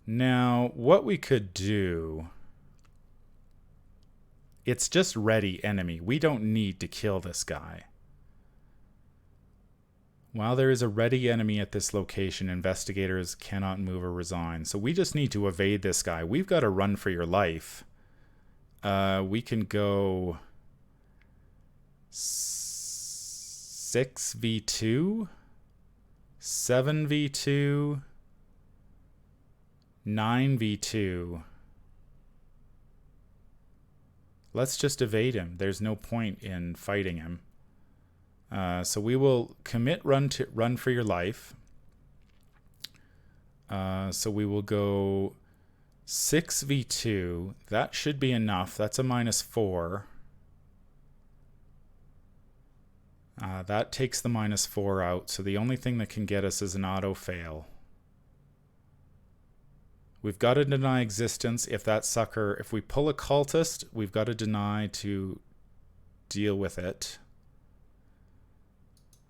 Now, what we could do... It's just ready enemy. We don't need to kill this guy. While there is a ready enemy at this location, investigators cannot move or resign. So we just need to evade this guy. We've got to run for your life. We can go 6v2, 7v2, 9v2. Let's just evade him. There's no point in fighting him. So we will commit run for your life. So we will go 6v2. That should be enough. That's a -4. That takes the -4 out. So the only thing that can get us is an auto fail. We've got to deny existence if we pull a cultist, we've got to deny to deal with it.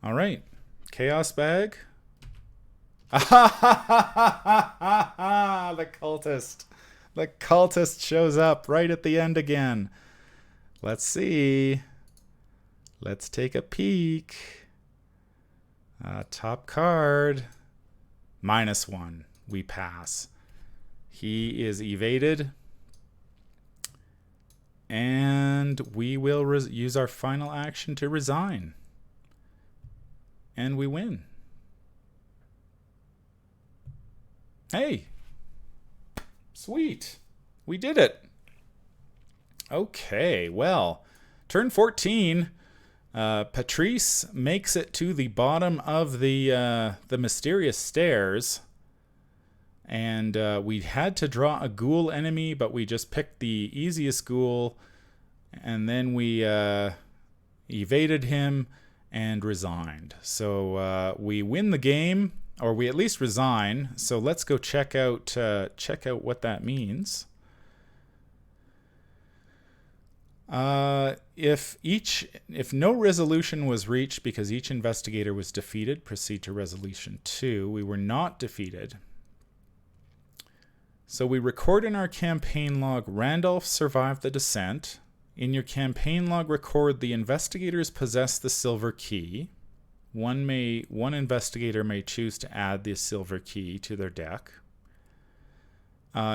All right. Chaos bag. The cultist. The cultist shows up right at the end again. Let's see. Let's take a peek. Top card. -1. We pass. He is evaded. And we will use our final action to resign. And we win. Hey. Sweet. We did it. Okay, well, turn 14. Patrice makes it to the bottom of the mysterious stairs. And we had to draw a ghoul enemy, but we just picked the easiest ghoul. And then we evaded him and resigned. So we win the game, or we at least resign. So let's go check out what that means. If no resolution was reached because each investigator was defeated, proceed to resolution 2. We were not defeated. So we record in our campaign log, Randolph survived the descent. In your campaign log, record the investigators possess the silver key. One investigator may choose to add the silver key to their deck.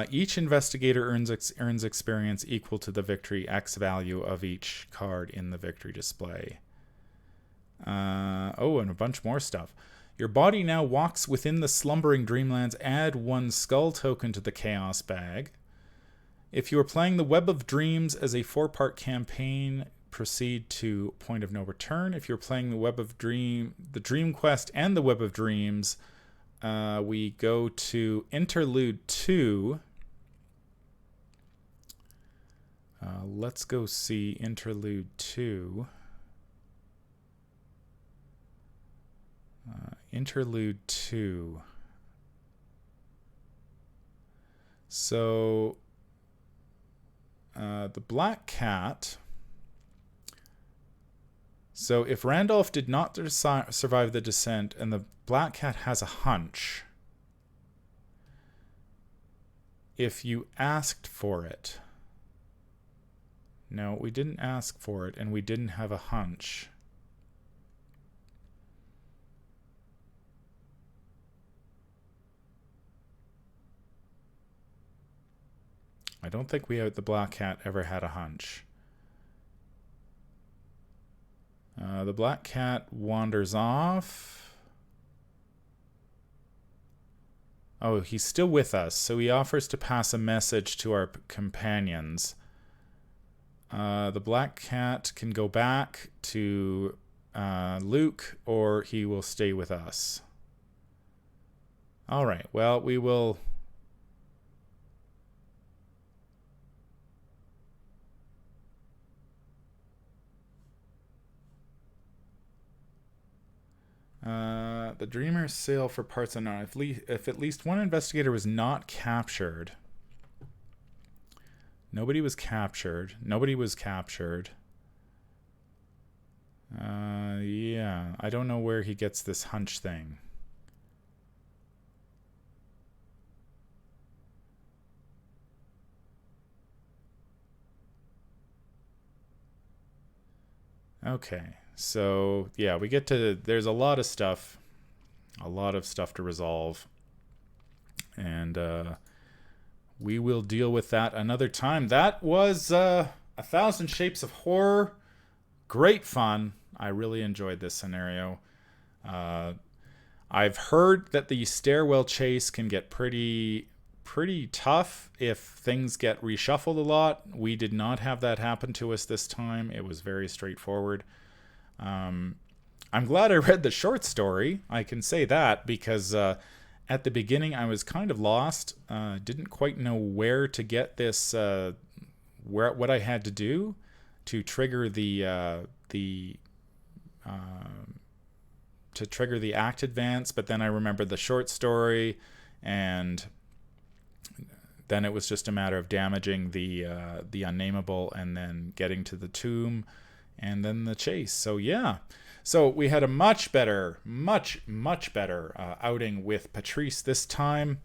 Each investigator earns experience equal to the victory X value of each card in the victory display. And a bunch more stuff. Your body now walks within the slumbering dreamlands. Add 1 skull token to the chaos bag. If you are playing the Web of Dreams as a 4-part campaign, proceed to point of no return. If you're playing the Dream Quest and the Web of Dreams, we go to Interlude 2. Let's go see Interlude 2. Interlude 2. So, the Black Cat. So if Randolph did not survive the descent and the Black Cat has a hunch, if you asked for it. No, we didn't ask for it and we didn't have a hunch. I don't think the Black Cat ever had a hunch. The Black Cat wanders off. Oh, he's still with us, so he offers to pass a message to our companions. The Black Cat can go back to Luke, or he will stay with us. All right, well, we will... the Dreamers sail for parts unknown. If at least one investigator was not captured. Nobody was captured. Yeah, I don't know where he gets this hunch thing. Okay. So, yeah, there's a lot of stuff to resolve. And we will deal with that another time. That was 1,000 Shapes of Horror. Great fun. I really enjoyed this scenario. I've heard that the stairwell chase can get pretty pretty tough if things get reshuffled a lot. We did not have that happen to us this time. It was very straightforward. I'm glad I read the short story. I can say that because at the beginning I was kind of lost. Didn't quite know where to get this, what I had to do to trigger the act advance. But then I remembered the short story, and then it was just a matter of damaging the Unnameable and then getting to the tomb and then the chase. So yeah. So we had a much better outing with Patrice this time.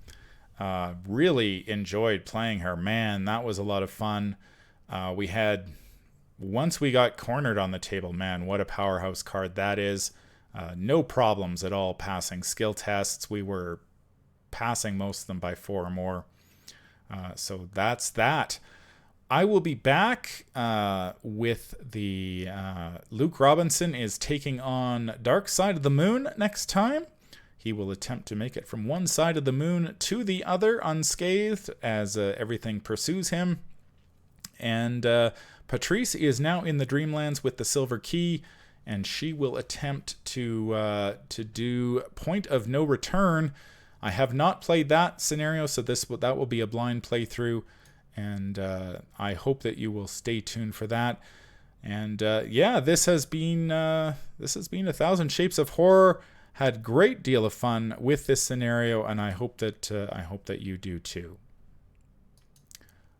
Really enjoyed playing her. Man, that was a lot of fun. Once we got cornered on the table, man, what a powerhouse card that is. No problems at all passing skill tests. We were passing most of them by 4 or more. So that's that. I will be back with the Luke Robinson is taking on Dark Side of the Moon next time. He will attempt to make it from one side of the moon to the other unscathed as everything pursues him. And Patrice is now in the Dreamlands with the Silver Key, and she will attempt to do Point of No Return. I have not played that scenario, so that will be a blind playthrough. And I hope that you will stay tuned for that. And this has been 1,000 Shapes of Horror. Had great deal of fun with this scenario, and I hope that you do too.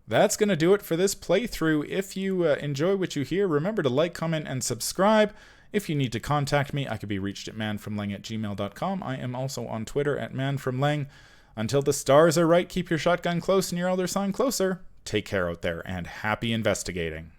That's going to do it for this playthrough. If you enjoy what you hear, remember to like, comment, and subscribe. If you need to contact me, I can be reached at manfromleng@gmail.com. I am also on Twitter at manfromleng. Until the stars are right, keep your shotgun close and your elder sign closer. Take care out there, and happy investigating.